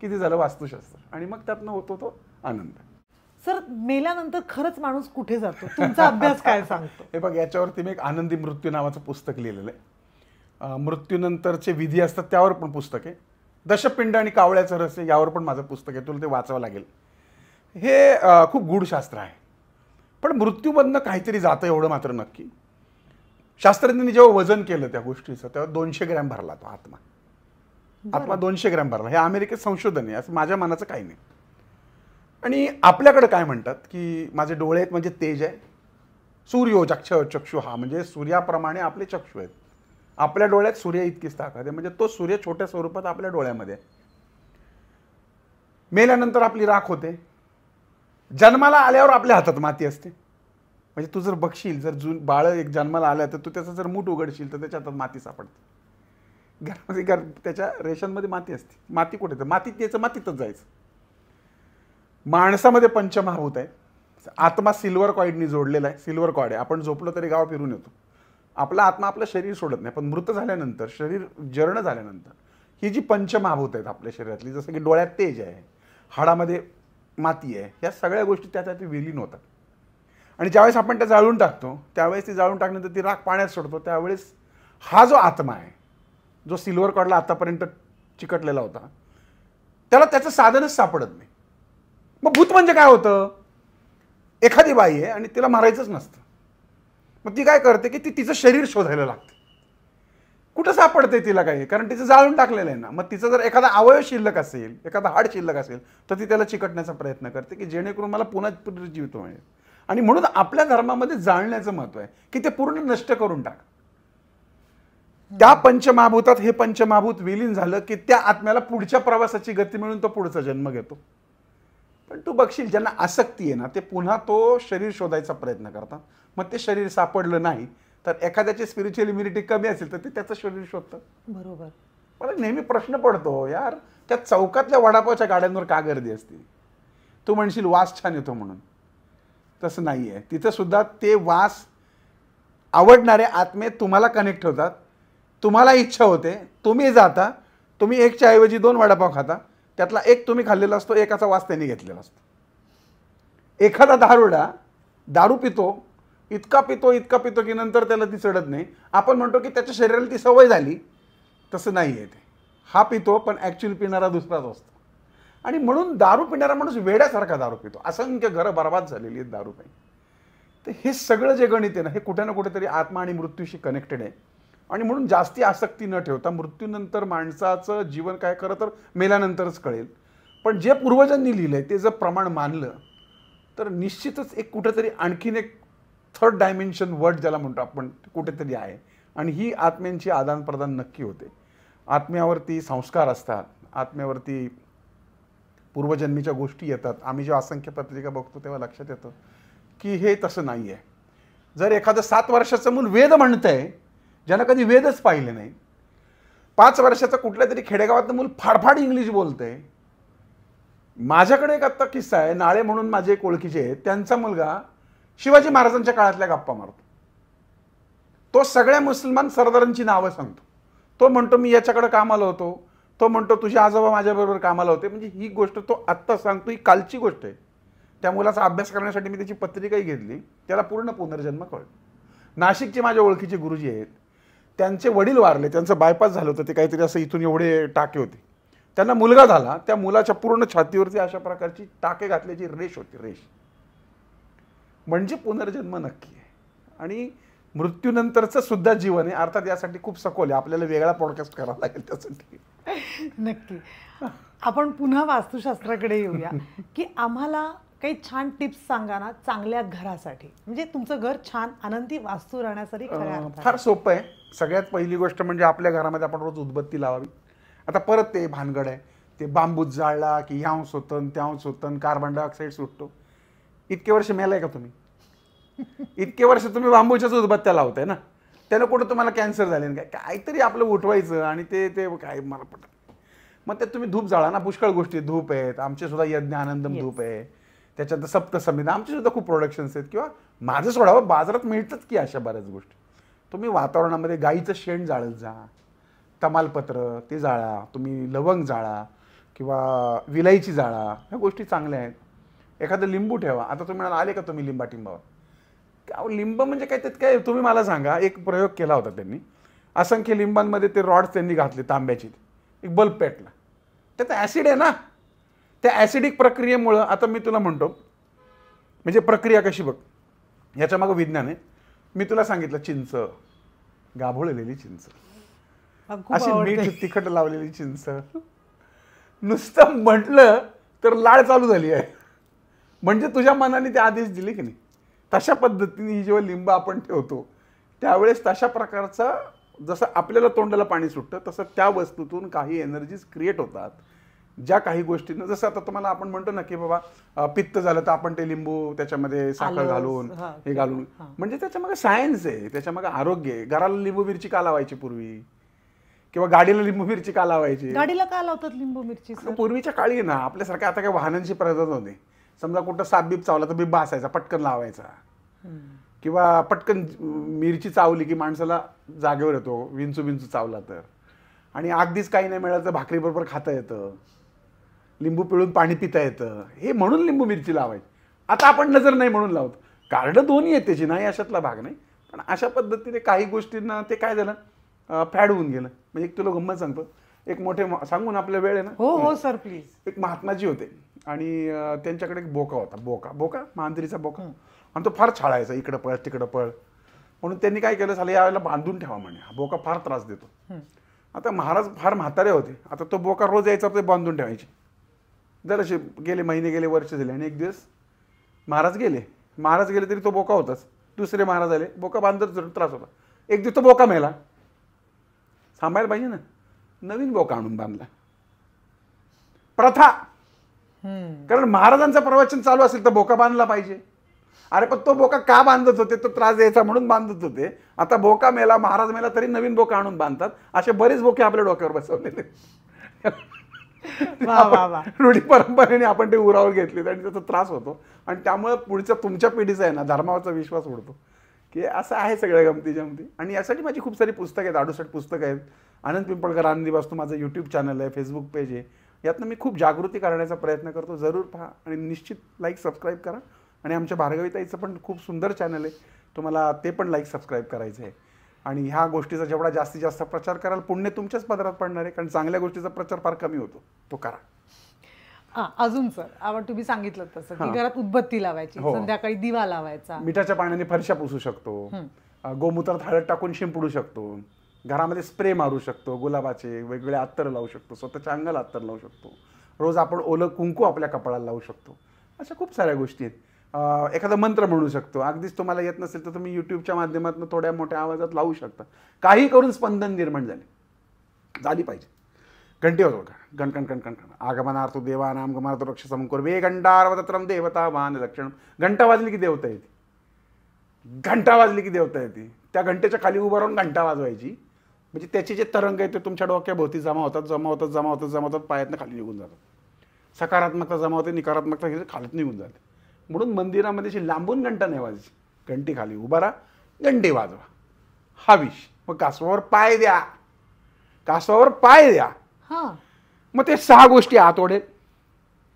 किती झालं वास्तुशास्त्र, आणि मग त्यातनं होतो तो आनंद. सर, मेल्यानंतर खरंच माणूस कुठे जातो? तुमचा अभ्यास काय सांगतो? हे बघ, याच्यावरती मी एक आनंदी मृत्यू नावाचं पुस्तक लिहिलेलं आहे. मृत्यूनंतरचे विधी असतात त्यावर पण पुस्तक आहे. दशपिंड आणि कावळ्याचं रहस्य यावर पण माझं पुस्तक आहे, तुला ते वाचावं लागेल. हे खूप गूढशास्त्र आहे. पण मृत्यूमधनं काहीतरी जातं एवढं मात्र नक्की. शास्त्रज्ञांनी जेव्हा वजन केलं त्या गोष्टीचं तेव्हा 200 ग्रॅम भरला तो आत्मा 200 ग्रॅम भरला. हे अमेरिकेत संशोधन आहे, असं माझ्या मनाचं काही नाही. आणि आपल्याकडे काय म्हणतात की माझे डोळे आहेत म्हणजे तेज आहे. सूर्यो चक्षु हा म्हणजे सूर्याप्रमाणे आपले चक्षु आहेत. आपल्या डोळ्यात सूर्य इतकीच ताकद आहे, म्हणजे तो सूर्य छोट्या स्वरूपात आपल्या डोळ्यामध्ये आहे. मेल्यानंतर आपली राख होते. जन्माला आल्यावर आपल्या हातात माती असते. म्हणजे तू जर बघशील, जर बाळ एक जन्माला आलं तर तू त्याचं जर मूठ उघडशील तर त्याच्या हातात माती सापडते. घरामध्ये त्याच्या रेशनमध्ये माती असते. माती कुठे? तर मातीत यायचं, मातीतच जायचं. माणसामध्ये पंचमहाभूत आहे. आत्मा सिल्वर कॉईडनी जोडलेला आहे. सिल्वर कॉईड आहे. आपण झोपलो तरी गाव फिरून येतो. आपला आत्मा आपलं शरीर सोडत नाही, पण मृत झाल्यानंतर, शरीर जर्ण झाल्यानंतर ही जी पंचमहाभूत आहेत आपल्या शरीरातली, जसं की डोळ्यात तेज आहे, हाडामध्ये माती आहे, ह्या सगळ्या गोष्टी त्याच्यात विलीन होतात. आणि ज्यावेळेस आपण त्या जाळून टाकतो, त्यावेळेस ती जाळून टाकल्यानंतर ती राख पाण्यात सोडतो, त्यावेळेस हा जो आत्मा आहे, जो सिल्वर कॉर्डला आतापर्यंत चिकटलेला होता, त्याला त्याचं साधनच सापडत नाही. मग भूत म्हणजे काय होतं? एखादी बाई आहे आणि तिला मारायचंच नसतं, मग ती काय करते की ती तिचं शरीर शोधायला लागते. कुठं सापडते तिला काही? कारण तिचं जाळून टाकलेलं आहे ना. मग तिचं जर एखादा अवयव शिल्लक असेल, एखादा हाड शिल्लक असेल, तर ती त्याला चिकटण्याचा प्रयत्न करते की जेणेकरून मला पुन्हा जीवित मिळेल. आणि म्हणून आपल्या धर्मामध्ये जाळण्याचं महत्व आहे की ते पूर्ण नष्ट करून टाक. त्या पंचमहाभूतात हे पंचमहाभूत विलीन झालं की त्या आत्म्याला पुढच्या प्रवासाची गती मिळून तो पुढचा जन्म घेतो. पण तू बघशील ज्यांना आसक्ती आहे ना, ते पुन्हा तो शरीर शोधायचा प्रयत्न करतात. मग ते शरीर सापडलं नाही तर एखाद्याची स्पिरिच्युअल इम्युनिटी कमी असेल तर ते त्याचं शरीर शोधतं. बरोबर. मला नेहमी प्रश्न पडतो, यार त्या चौकातल्या वडापावच्या गाड्यांवर का गर्दी असते? तू म्हणशील वास छान येतो म्हणून. तसं नाही आहे. तिथं सुद्धा ते वास आवडणारे आत्मे तुम्हाला कनेक्ट होतात. तुम्हाला इच्छा होते, तुम्ही जाता, तुम्ही एकच्या ऐवजी 2 वडापाव खाता, त्यातला एक तुम्ही खाल्लेला असतो, एकाचा वास त्यांनी घेतलेला असतो. एखादा दारू पितो, इतका पितो की नंतर त्याला ती चढत नाही. आपण म्हणतो की त्याच्या शरीराला ती सवय झाली. तसं नाही आहे ते. हा पितो पण ॲक्च्युअली पिणारा दुसराच असतो. आणि म्हणून दारू पिणारा माणूस वेड्यासारखा दारू पितो. असंख्य घरं बरबाद झालेली आहेत दारू पायी. तर हे सगळं जे गणित आहे ना, हे कुठे ना कुठेतरी आत्मा आणि मृत्यूशी कनेक्टेड आहे. आणि म्हणून जास्ती आसक्ती न ठेवता मृत्यूनंतर माणसाचं जीवन काय, खरं तर मेल्यानंतरच कळेल. पण जे पूर्वजांनी लिहिलंय ते जर प्रमाण मानलं तर निश्चितच एक कुठेतरी आणखीन एक थर्ड डायमेन्शन वर्ड ज्याला म्हणतो आपण, कुठेतरी आहे. आणि ही आत्म्यांची आदानप्रदान नक्की होते. आत्म्यावरती संस्कार असतात, आत्म्यावरती पूर्वजन्मीच्या गोष्टी येतात. आम्ही जेव्हा असंख्य पत्रिका बघतो तेव्हा लक्षात येतं की हे तसं नाही आहे. जर एखादं 7 वर्षाचं मूल वेद म्हणतंय, ज्यानं कधी वेदच पाहिले नाही, 5 वर्षाचं कुठल्या तरी खेडेगावातलं मूल फाडफाड इंग्लिश बोलतंय. माझ्याकडे एक आत्ता किस्सा आहे. नाळे म्हणून माझे एक ओळखीचे आहेत, त्यांचा मुलगा शिवाजी महाराजांच्या काळातल्या गप्पा मारतो. तो सगळ्या मुसलमान सरदारांची नावं सांगतो. तो म्हणतो मी याच्याकडे कामाला होतो, तो म्हणतो तुझे आजोबा माझ्याबरोबर कामाला होते. म्हणजे ही गोष्ट तो आत्ता सांगतो, ही कालची गोष्ट आहे. त्या मुलाचा अभ्यास करण्यासाठी मी त्याची पत्रिकाही घेतली. त्याला पूर्ण पुनर्जन्म कळलं. नाशिकचे माझ्या ओळखीचे गुरुजी आहेत, त्यांचे वडील वारले, त्यांचं बायपास झालं होतं. ते काहीतरी असं इथून एवढे टाके होते. त्यांना मुलगा झाला, त्या मुलाच्या पूर्ण छातीवरती अशा प्रकारची टाके घातल्याची रेष होती, रेष. म्हणजे पुनर्जन्म नक्की आहे. आणि मृत्यूनंतरचं सुद्धा जीवन आहे. अर्थात यासाठी खूप सखोल आहे, आपल्याला वेगळा पॉडकास्ट करावा लागेल त्यासाठी. नक्की. आपण पुन्हा वास्तुशास्त्राकडे येऊया की आम्हाला काही छान टिप्स सांगा ना चांगल्या घरासाठी, म्हणजे तुमचं घर छान आनंदी वास्तू राहण्यासाठी खऱ्या अर्थाने. फार सोपं आहे. सगळ्यात पहिली गोष्ट म्हणजे आपल्या घरामध्ये आपण रोज उदबत्ती लावावी. आता परत ते भानगड आहे, ते बांबूच जाळला की ह्यांस होतं त्याच होतं, कार्बन डायऑक्साईड सुटतो. इतके वर्ष मेलाय का तुम्ही? इतके वर्ष तुम्ही बांबूच्याच उदबत्त्या लावताय ना, त्यानं कुठं तुम्हाला कॅन्सर झाले काय? काहीतरी आपलं उठवायचं आणि ते ते काय मला पटत. मग त्यात तुम्ही धूप जाळा ना, पुष्कळ गोष्टी धूप आहेत. आमचे सुद्धा यज्ञ आनंदम धूप आहे, त्याच्यात सप्तसमिधा, आमचे सुद्धा खूप प्रोडक्शन्स आहेत. किंवा माझं सोडावं, बाजारात मिळतंच की अशा बऱ्याच गोष्टी. तुम्ही वातावरणामध्ये गाईचं शेण जाळत जा, तमालपत्र ते जाळा, तुम्ही लवंग जाळा किंवा विलायची जाळा, ह्या गोष्टी चांगल्या आहेत. एखादं लिंबू ठेवा. आता तुम्ही म्हणाला आले का तुम्ही लिंबा टिंबावर? लिंब म्हणजे काय, त्यात काय तुम्ही मला सांगा. एक प्रयोग केला होता त्यांनी, असंख्य लिंबांमध्ये ते रॉड्स त्यांनी घातले तांब्याची, एक बल्ब पेटला. त्यात ॲसिड आहे ना, त्या ॲसिडिक प्रक्रियेमुळं. आता मी तुला म्हणतो म्हणजे प्रक्रिया कशी बघ, ह्याच्या मागं विज्ञान आहे. मी तुला सांगितलं चिंच, गाभोळलेली चिंच, अशी मीठ तिखट लावलेली चिंच, नुसतं म्हटलं तर लाळ चालू झाली आहे. म्हणजे तुझ्या मनाने ते आदेश दिले की नाही, तशा पद्धतीने ही जेव्हा लिंब आपण ठेवतो त्यावेळेस तशा प्रकारचा, जसं आपल्याला तोंडाला पाणी सुटतं तसं त्या वस्तूतून काही एनर्जीज क्रिएट होतात. ज्या काही गोष्टींना, जसं आता तुम्हाला आपण म्हणतो ना की बाबा पित्त झालं तर आपण ते लिंबू त्याच्यामध्ये साखर घालून हे घालून, म्हणजे त्याच्यामागे सायन्स आहे, त्याच्यामागे आरोग्य आहे. घराला लिंबू मिरची का लावायची पूर्वी, किंवा गाडीला लिंबू मिरची का लावायची? गाडीला का लावतात लिंबू मिरची? पूर्वीच्या काळी ना आपल्यासारख्या आता काय वाहनांची प्रगत होते. समजा कुठं साप बीप चावला तर बिब्बा असायचा, पटकन लावायचा. किंवा पटकन मिरची चावली की माणसाला जागेवर येतो, विंचू विंचू चावला तर. आणि अगदीच काही नाही मिळालं तर भाकरीबरोबर खाता येतं, लिंबू पिळून पाणी पिता येतं, हे म्हणून लिंबू मिरची लावायची. आता आपण नजर नाही म्हणून लावतो. कार्ड दोन्ही आहेत त्याची, नाही अशातला भाग नाही. पण अशा पद्धतीने काही गोष्टींना ते काय झालं, फॅड होऊन गेलं. म्हणजे एक तुला गंमत सांगतो, एक मोठे सांगून आपल्या वेळ आहे ना. हो हो सर प्लीज. एक महात्माजी होते आणि त्यांच्याकडे एक बोका होता, बोका मांजरीचा बोका. आणि तो फार छाळायचा, इकडं पळ तिकडं पळ. म्हणून त्यांनी काय केलं, साला यावेळेला बांधून ठेवा म्हणे, हा बोका फार त्रास देतो. आता महाराज फार म्हातारे होते. आता तो बोका रोज यायचा, ते बांधून ठेवायचे. जराशे गेले महिने, गेले वर्ष झाले. आणि एक दिवस महाराज गेले तरी तो बोका होताच. दुसरे महाराज आले, बोका बांधत त्रास होता. एक दिवस तो बोका मेला. सांभाळायला पाहिजे ना, नवीन बोका आणून बांधला. प्रथा. कारण महाराजांचं प्रवचन चालू असेल तर बोका बांधला पाहिजे. अरे पण तो बोका का बांधत होते, तो त्रास द्यायचा म्हणून बांधत होते. आता बोका मेला, महाराज मेला तरी नवीन बोका आणून बांधतात. असे बरेच बोके आपल्या डोक्यावर बसवलेले. रूढी परंपरेने आपण ते उरावर घेतले आणि त्याचा त्रास होतो. आणि त्यामुळे पुढच्या तुमच्या पिढीचा आहे ना धर्मावरचा विश्वास उडतो की असं आहे सगळ्या गमती जमती. आणि यासाठी माझी खूप सारी पुस्तकं आहेत, 68 पुस्तकं आहेत. आनंद पिंपळकर आनंदी वास्तू माझं यूट्यूब चॅनल आहे, फेसबुक पेज आहे. यातनं मी खूप जागृती करण्याचा प्रयत्न करतो. जरूर पहा आणि निश्चित लाईक सबस्क्राईब करा. आणि आमच्या भार्गवीताईचं पण खूप सुंदर चॅनल आहे, तुम्हाला ते पण लाईक सबस्क्राईब करायचं आहे. आणि ह्या गोष्टीचा जेवढा जास्तीत जास्त प्रचार कराल पुण्य तुमच्याच पदरात पडणार आहे. कारण चांगल्या गोष्टीचा प्रचार फार कमी होतो, तो करा. अजून सर, तुम्ही सांगितलं तसं की घरात उदबत्ती लावायची, संध्याकाळी दिवा लावायचा, मिठाच्या पाण्याने फरशा पुसू शकतो, गोमूत्रात हळद टाकून शिंपडू शकतो, घरामध्ये स्प्रे मारू शकतो, गुलाबाचे वेगवेगळे अत्तर लावू शकतो, स्वतःच्या अंगाला अत्तर लावू शकतो, रोज आपण ओलं कुंकू आपल्या कपाळाला लावू शकतो. अशा खूप साऱ्या गोष्टी आहेत. एखादा मंत्र म्हणू शकतो. अगदीच तुम्हाला येत नसेल तर तुम्ही यूट्यूबच्या माध्यमातून थोड्या मोठ्या आवाजात लावू शकता. काही करून स्पंदन निर्माण झाली पाहिजे. घंटी होतो का, गणकण कणकण आगमनार्थो देवानाम गमनार्थो रक्ष समकुर वे घंटारवतत्रम देवता मान लक्षण. घंटा वाजली की देवता येते, घंटा वाजली की देवता येते. त्या घंटेच्या खाली उभं राहून घंटा वाजवायची. म्हणजे त्याचे जे तरंग आहेत ते तुमच्या डोक्याभोवती जमा होतात पायातनं खाली निघून जातात. सकारात्मकता जमा होते, नकारात्मकता हे खालीत निघून जाते. म्हणून मंदिरामध्ये अशी लांबून घंटा नाही वाजवायची. घंटी खाली उभा राहा, घंटी वाजवा, हा विष. मग कासवावर पाय द्या, कासवावर पाय द्या. मग ते 6 गोष्टी आतोडे.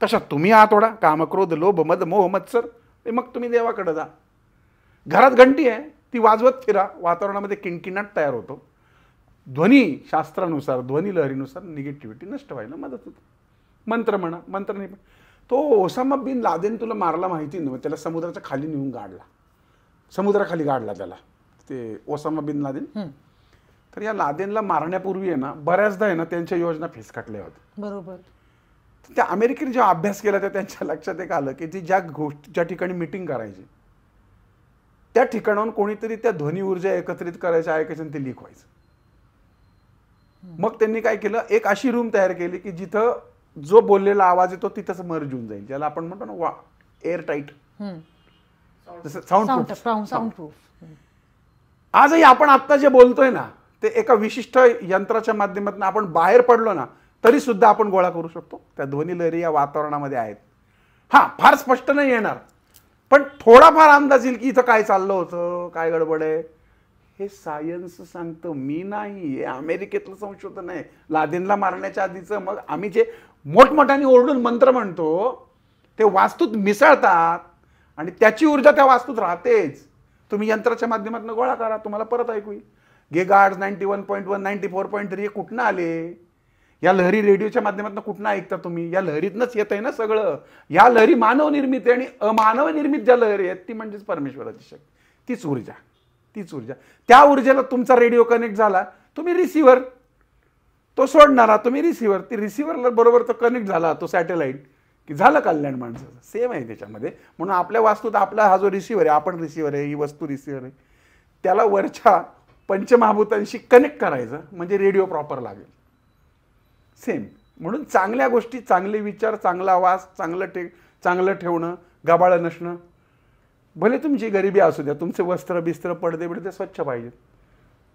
तशा तुम्ही आतोडा, काम क्रोध लोभ मद मोह मत्सर. मग तुम्ही देवाकडे जा. घरात घंटी आहे, ती वाजवत फिरा. वातावरणामध्ये किणकिणाट तयार होतो. ध्वनी शास्त्रानुसार, ध्वनी लहरीनुसार निगेटिव्हिटी नष्ट व्हायला मदत होते. मंत्र म्हणा, मंत्र नाही. तो ओसामा बिन लादेन तुला मारला माहिती ना, त्याला समुद्राच्या खाली नेऊन गाडला, समुद्राखाली गाडला त्याला ते ओसामा बिन लादेन. तर या लादेनला मारण्यापूर्वी आहे ना बऱ्याचदा आहे ना त्यांच्या योजना फिसकटल्या होत्या. बरोबर. त्या अमेरिकेने जेव्हा अभ्यास केला तर त्यांच्या लक्षात एक आलं की ती ज्या ठिकाणी मीटिंग करायची त्या ठिकाणाहून कोणीतरी त्या ध्वनी ऊर्जा एकत्रित करायच्या ऐकायचं आणि ते लीक व्हायचं. मग त्यांनी काय केलं, एक अशी रूम तयार केली की जिथं जो बोललेला आवाज येतो तिथंच मर्ज होऊन जाईल, ज्याला आपण म्हणतो ना एअर टाईट, जसं साऊंड प्रूफ. आजही आपण आत्ता जे बोलतोय ना ते एका विशिष्ट यंत्राच्या माध्यमातून आपण बाहेर पडलो ना तरी सुद्धा आपण गोळा करू शकतो. त्या ध्वनी लहरी या वातावरणामध्ये आहेत. हा, फार स्पष्ट नाही येणार पण थोडाफार अंदाज येईल की इथं काय चाललं होतं, काय गडबड आहे. हे सायन्स सांगतं, मी नाही. हे अमेरिकेतलं संशोधन आहे. लादेनला मारण्याच्या आधीचं. मग आम्ही जे मोठमोठ्याने ओरडून मंत्र म्हणतो ते वास्तूत मिसळतात आणि त्याची ऊर्जा त्या वास्तूत राहतेच. तुम्ही यंत्राच्या माध्यमातून गोळा करा, तुम्हाला परत ऐकू येईल. गिगार्ड्स 91.1 94.3 हे कुठनं आले? या लहरी रेडिओच्या माध्यमातून कुठनं ऐकता तुम्ही? या लहरीतनंच येत आहे ना सगळं. या लहरी मानव निर्मित आहे आणि अमानव निर्मित ज्या लहरी आहेत ती म्हणजेच परमेश्वराची शक्ती, तीच ऊर्जा. त्या ऊर्जेला तुमचा रेडिओ कनेक्ट झाला, तुम्ही रिसिव्हर, तो सोडणारा, तुम्ही रिसिव्हर, ती रिसिव्हरला बरोबर तो कनेक्ट झाला, तो सॅटेलाइट, की झालं कल्याण माणसाचं. सेम आहे त्याच्यामध्ये. म्हणून आपल्या वास्तूत आपला हा जो रिसिव्हर आहे, आपण रिसिव्हर आहे, ही वस्तू रिसिव्हर आहे, त्याला वरच्या पंचमहाभूतांशी कनेक्ट करायचं म्हणजे रेडिओ प्रॉपर लागेल. सेम. म्हणून चांगल्या गोष्टी, चांगले विचार, चांगला आवाज, चांगलं ठेवणं, गबाळं नसणं. भले तुमची गरिबी असू द्या, तुमचे वस्त्र बिस्त्र पडदे बिडदे स्वच्छ पाहिजेत,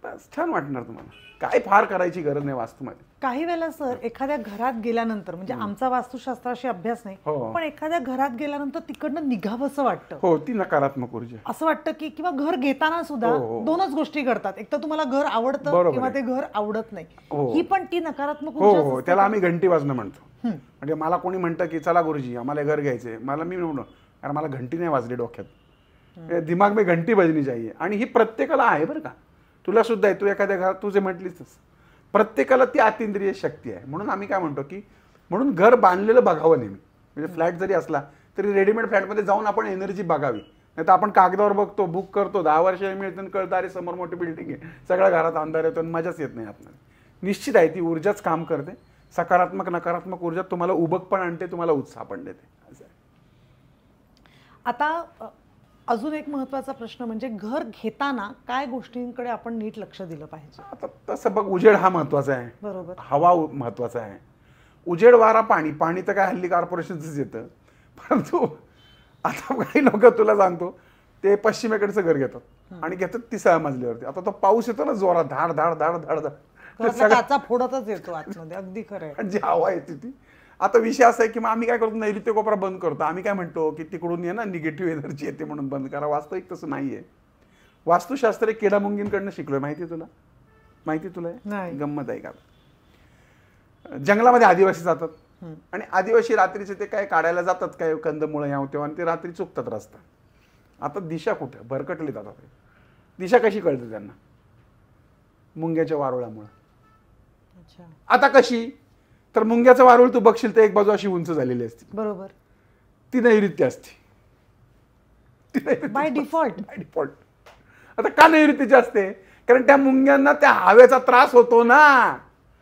बस छान वाटणार तुम्हाला. काय फार करायची गरज नाही वास्तूमध्ये. काही वेळेला सर एखाद्या घरात गेल्यानंतर, म्हणजे आमचा वास्तुशास्त्राशी अभ्यास नाही, पण एखाद्या घरात गेल्यानंतर तिकडनं निघावंसं वाटतं. हो, ती नकारात्मक ऊर्जा. असं वाटतं की किंवा घर घेताना सुद्धा दोनच गोष्टी घडतात, एक तर तुम्हाला घर आवडतं किंवा ते घर आवडत नाही. ही पण ती नकारात्मक ऊर्जा. हो, त्याला आम्ही घंटी वाजणं म्हणतो. म्हणजे मला कोणी म्हणतं की चला गुरुजी आम्हाला घर घ्यायचंय, मी म्हणतो कारण मला घंटी नाही वाजली डोक्यात, दिमाग में घंटी बजनी चाहिए. आणि ही प्रत्येकाला आहे बरं का, तुला सुद्धा आहे. तू एखाद्या घरात तू जे म्हटलीस प्रत्येकाला ती अतिंद्रिय शक्ती आहे. म्हणून आम्ही काय म्हणतो की म्हणून घर बांधलेलं बघावं नेहमी. म्हणजे फ्लॅट जरी असला तरी रेडीमेड फ्लॅटमध्ये जाऊन आपण एनर्जी बघावी. नाही तर आपण कागदावर बघतो, बुक करतो, 10 वर्षांनी मिळतं, कळतं अरे समोर मोठी बिल्डिंग आहे, सगळ्या घरात अंधार येतो आणि मजाच येत नाही आपल्याला. निश्चित आहे ती ऊर्जाच काम करते. सकारात्मक नकारात्मक ऊर्जा तुम्हाला उबक पण आणते, तुम्हाला उत्साह पण देते. असं आहे. आता अजून एक महत्त्वाचा प्रश्न म्हणजे घर घेताना काय गोष्टींकडे आपण नीट लक्ष दिलं पाहिजे? आता तसं बघ, उजेड हा महत्वाचा आहे, बरोबर. हवा महत्वाचा आहे. उजेड, वारा, पाणी तर काय हल्ली कॉर्पोरेशनच येतं. परंतु आता काही लोक तुला सांगतो ते पश्चिमेकडचं घर घेतात आणि घेतात 30व्या मजल्यावरती. आता तो पाऊस येतो ना जोरात, धाड धाड धाड धाड धाड, काचा फोडतच येतो आतमध्ये. अगदी खरं आहे. जी हवा येते ती. आता विषय असा आहे की मग आम्ही काय करतो, नैऋत्य कोपरा बंद करतो. आम्ही काय म्हणतो की तिकडून ये ना निगेटिव्ह एनर्जी येते म्हणून बंद करा. वास्तविक तसं नाहीये. वास्तुशास्त्र किडामुंगींकडनं शिकलोय. माहिती तुला गंमत आहे का? जंगलामध्ये आदिवासी जातात आणि आदिवासी रात्रीचे ते काय काढायला जातात, काय कंदमुळं याव तेव्हा, आणि ते रात्री चुकतात रस्ता. आता दिशा कुठे भरकटली जातात. दिशा कशी कळते त्यांना? मुंग्याच्या वारुळामुळे. आता कशी? तर मुंग्याचं वारुळ तू बघशील तर एक बाजू अशी उंच झालेली असते, बरोबर, ती नैऋत्य असते. By default. आता का नैऋत्याची असते? कारण त्या मुंग्यांना त्या हवेचा त्रास होतो ना,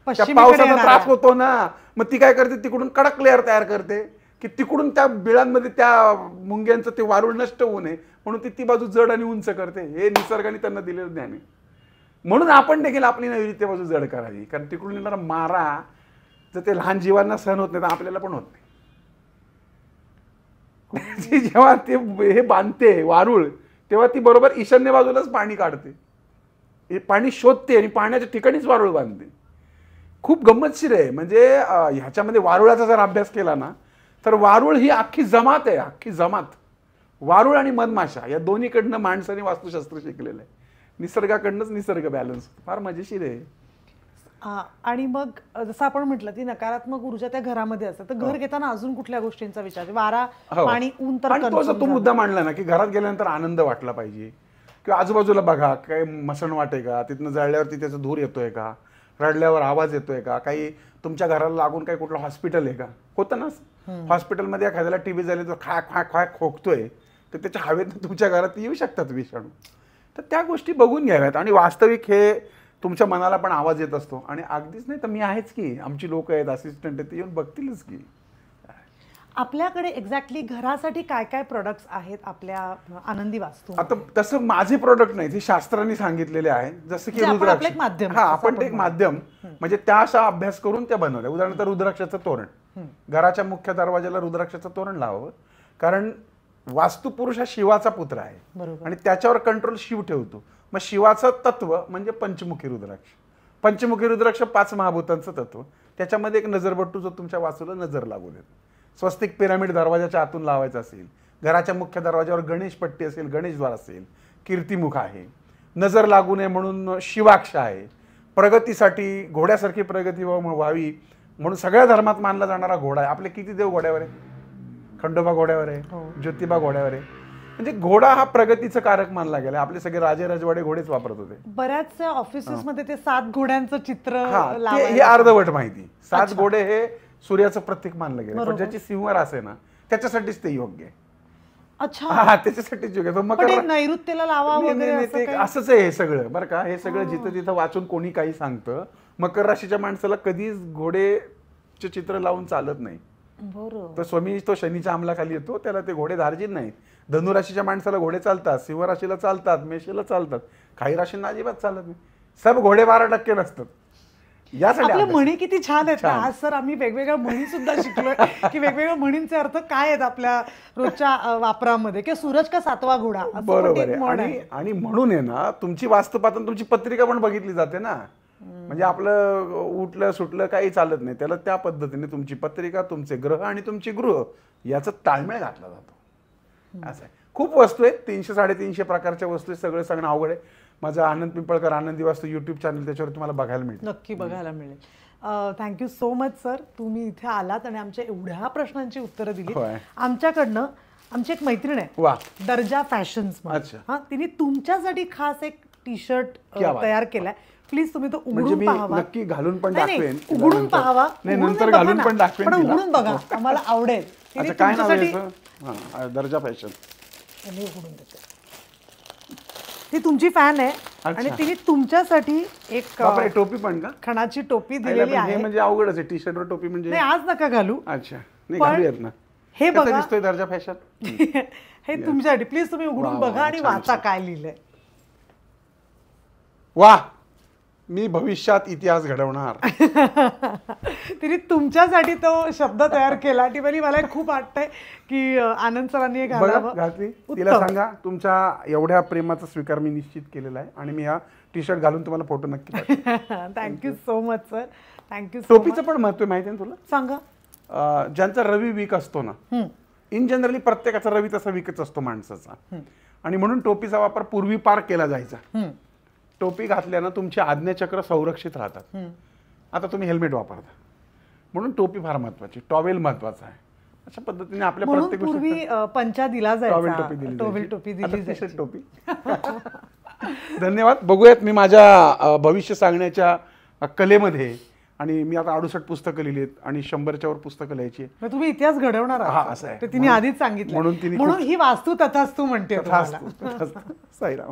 त्या पावसाचा त्रास होतो ना. मग ती काय करते, तिकडून कडक लेअर तयार करते की तिकडून त्या बिळांमध्ये त्या मुंग्यांचं ते वारुळ नष्ट होऊ नये म्हणून ती बाजू जड आणि उंच करते. हे निसर्गाने त्यांना दिलेलं ज्ञान आहे. म्हणून आपण देखील आपली नैऋत्य बाजू जड करावी, कारण तिकडून येणारा मारा जर ते लहान जीवांना सहन होत नाही तर आपल्याला पण होत नाही. जेव्हा ते हे बांधते वारुळ तेव्हा ती बरोबर ईशान्य बाजूलाच पाणी काढते, हे पाणी शोधते आणि पाण्याच्या ठिकाणीच वारुळ बांधते. खूप गंमतशीर आहे. म्हणजे ह्याच्यामध्ये वारुळाचा जर अभ्यास केला ना तर वारुळ ही अख्खी जमात आहे, अख्खी जमात. वारुळ आणि मधमाशा या दोन्हीकडनं माणसाने वास्तुशास्त्र शिकलेलं आहे. निसर्गाकडनंच निसर्ग बॅलन्स. फार मजेशीर आहे. आणि मग जसं आपण म्हटलं ती नकारात्मक ऊर्जा त्या घरामध्ये असते, तर घर घेताना अजून कुठल्या गोष्टींचा विचार? वारा, पाणी, ऊन. तर तो मुद्दा मांडला ना की घरात गेल्यानंतर आनंद वाटला पाहिजे, किंवा आजूबाजूला बघा काय मसण वाटे का, तिथनं जळल्यावरती त्याचा धूर येतोय का, रडल्यावर आवाज येतोय का, काही तुमच्या घराला लागून काही कुठलं हॉस्पिटल आहे का? होतं ना हॉस्पिटलमध्ये एखाद्याला टीबी झाली तर खा खोकतोय, तर त्याच्या हवेत तुमच्या घरात येऊ शकतात विषाणू. तर त्या गोष्टी बघून घ्याव्यात. आणि वास्तविक हे तुमच्या मनाला पण आवाज येत असतो. आणि अगदीच नाही तर मी आहेच की, आमची लोक आहेत, असिस्टंट आहेत, ते येऊन बघतीलच की. आपल्याकडे एक्झॅक्टली घरासाठी काय काय प्रोडक्ट्स आहेत आपल्या आनंदी वास्तू? आता तसं माझे प्रोडक्ट नाही, ते शास्त्रांनी सांगितलेले आहे. जसं की म्हणजे आपण रुद्राक्ष, आपलं एक माध्यम, हा असं आपण आपण ते एक माध्यम, म्हणजे त्या अशा अभ्यास करून त्या बनवल्या. उदाहरणार्थ रुद्राक्षाचं तोरण, घराच्या मुख्य दरवाजाला रुद्राक्षाचं तोरण लावावं, कारण वास्तुपुरुष हा शिवाचा पुत्र आहे बरोबर. आणि त्याच्यावर कंट्रोल शिव ठेवतो. मग शिवाचं तत्व म्हणजे पंचमुखी रुद्राक्ष. पंचमुखी रुद्राक्ष 5 महाभूतांचं तत्व, त्याच्यामध्ये एक नजरबट्टू जो तुमच्या वास्तूला नजर लागू देतो. स्वस्तिक पिरामिड दरवाजाच्या आतून लावायचं असेल, घराच्या मुख्य दरवाजावर गणेश पट्टी असेल, गणेशद्वार असेल, कीर्तिमुख आहे, नजर लागू नये म्हणून शिवाक्ष आहे, प्रगतीसाठी घोड्यासारखी प्रगती व्हावी म्हणून सगळ्या धर्मात मानला जाणारा घोडा आहे. आपले किती देव घोड्यावर आहे? खंडोबा घोड्यावर आहे, ज्योतिबा घोड्यावर आहे. म्हणजे घोडा हा प्रगतीचं कारक मानला गेला. आपले सगळे राजे राजवाडे घोडेच वापरत होते. बऱ्याच ऑफिसेसमध्ये ते 7 घोड्यांचं चित्र हे अर्धवट माहिती. 7 घोडे हे सूर्याचं प्रतीक मानलं गेलं, पण ज्याची सिंहरास आहे ना त्याच्यासाठीच ते योग्य आहे. अच्छा, हा त्याच्यासाठीच योग्य. पण ते नैऋत्येला लावा वगैरे असं काही? असंच आहे हे सगळं बरं का. हे सगळं जिथं तिथं वाचून कोणी काही सांगतं. मकर राशीच्या माणसाला कधीच घोडेचे चित्र लावून चालत नाही. बरोबर. तर स्वामी तो शनीच्या अंमलाखाली येतो, त्याला ते घोडे धार्जिन नाही. धनुराशीच्या माणसाला घोडे चालतात, सिंह राशीला चालतात, मेषेला चालतात, काही राशींना अजिबात चालत नाही. सब घोडे 12% नसतात. यासाठी आपल्या म्हणी किती छान आहेत. आज सर आम्ही वेगवेगळ्या म्हणी सुद्धा शिकलोय की वेगवेगळ्या म्हणींचे अर्थ काय आहेत आपल्या रोजच्या वापरामध्ये, की सूरज का 7वा घोडा असं बरोबर पण म्हण आहे. आणि म्हणून आहे ना, तुमची वास्तुपातून तुमची पत्रिका पण बघितली जाते ना. म्हणजे आपलं उठलं सुटलं काही चालत नाही, त्याला त्या पद्धतीने तुमची पत्रिका, तुमचे ग्रह आणि तुमची गृह याचा ताळमेळ घातला जातो. असं आहे. खूप वस्तू आहेत, 300-350 प्रकारच्या वस्तू आहेत. सगळं सांगणं अवघड आहे. माझा आनंद पिंपळकर आनंदी वास्तू YouTube चॅनल, त्याच्यावर तुम्हाला बघायला मिळेल. नक्की बघायला मिळेल. थँक्यू सो मच सर, तुम्ही इथे आलात आणि आमच्या एवढ्या प्रश्नांची उत्तरं दिली. आमच्याकडनं आमची एक मैत्रीण आहे दर्जा फॅशन्स, हा तिने तुमच्यासाठी खास एक टी-शर्ट तयार केलाय. प्लीज तुम्ही तो उघडून पाहावा. नक्की घालून पण दाखवेन. उघडून पाहावा, नंतर घालून पण दाखवेन. पण उघडून बघा, आम्हाला आवडेल. काय नाव आहे याचं? दर्जा फॅशन. उघडून देते. ती तुमची फॅन आहे आणि तिने तुमच्यासाठी एक टोपी पण का? खणाची टोपी दिलेली आहे. म्हणजे अवघडच आहे टी-शर्ट वर टोपी म्हणजे. नाही, आज नका घालू. अच्छा, नाही घालूयात ना. हे बघा, दिसतोय दर्जा फॅशन. हे तुमच्यासाठी. प्लीज तुम्ही उघडून बघा आणि वाचा काय लिहिलंय. वा, मी भविष्यात इतिहास घडवणार. तिने तुमच्यासाठी तो शब्द तयार केला. टिपली मला खूप वाटतंय की आनंद सरांनी हे घातली. तिला सांगा तुमच्या एवढ्या प्रेमाचा स्वीकार मी निश्चित केलेला आहे आणि मी हा टी-शर्ट घालून तुम्हाला फोटो नक्की पाठवेन. Thank you so much sir. Thank you. टोपीचं पण महत्व माहिती आहे तुला? सांगा. ज्यांचा रवी वीक असतो ना, इन जनरली प्रत्येकाचा रवी तसा वीकच असतो माणसाचा, आणि म्हणून टोपीचा वापर पूर्वी पार केला जायचा. टोपी घातल्यानं तुमचे आज्ञाचक्र संरक्षित राहतात. आता तुम्ही हेल्मेट वापरता म्हणून टोपी फार महत्वाची, टॉवेल महत्वाचा आहे. अशा पद्धतीने आपल्या प्रत्येक पूर्वी पंचा दिला जायचा, टॉवेल टोपी दिली जायची. टोपी. धन्यवाद. बघूयात मी माझ्या भविष्य सांगण्याच्या कलेमध्ये, आणि मी आता 68 पुस्तकं लिहिली आहेत आणि 100च्या वर पुस्तकं लिहायची आहेत. तुम्ही इतिहास घडवणार आहात असं आहे. तिने आधीच सांगितलं, म्हणून ही वास्तू तथास्तू म्हणते. तथास्तू. साईराम.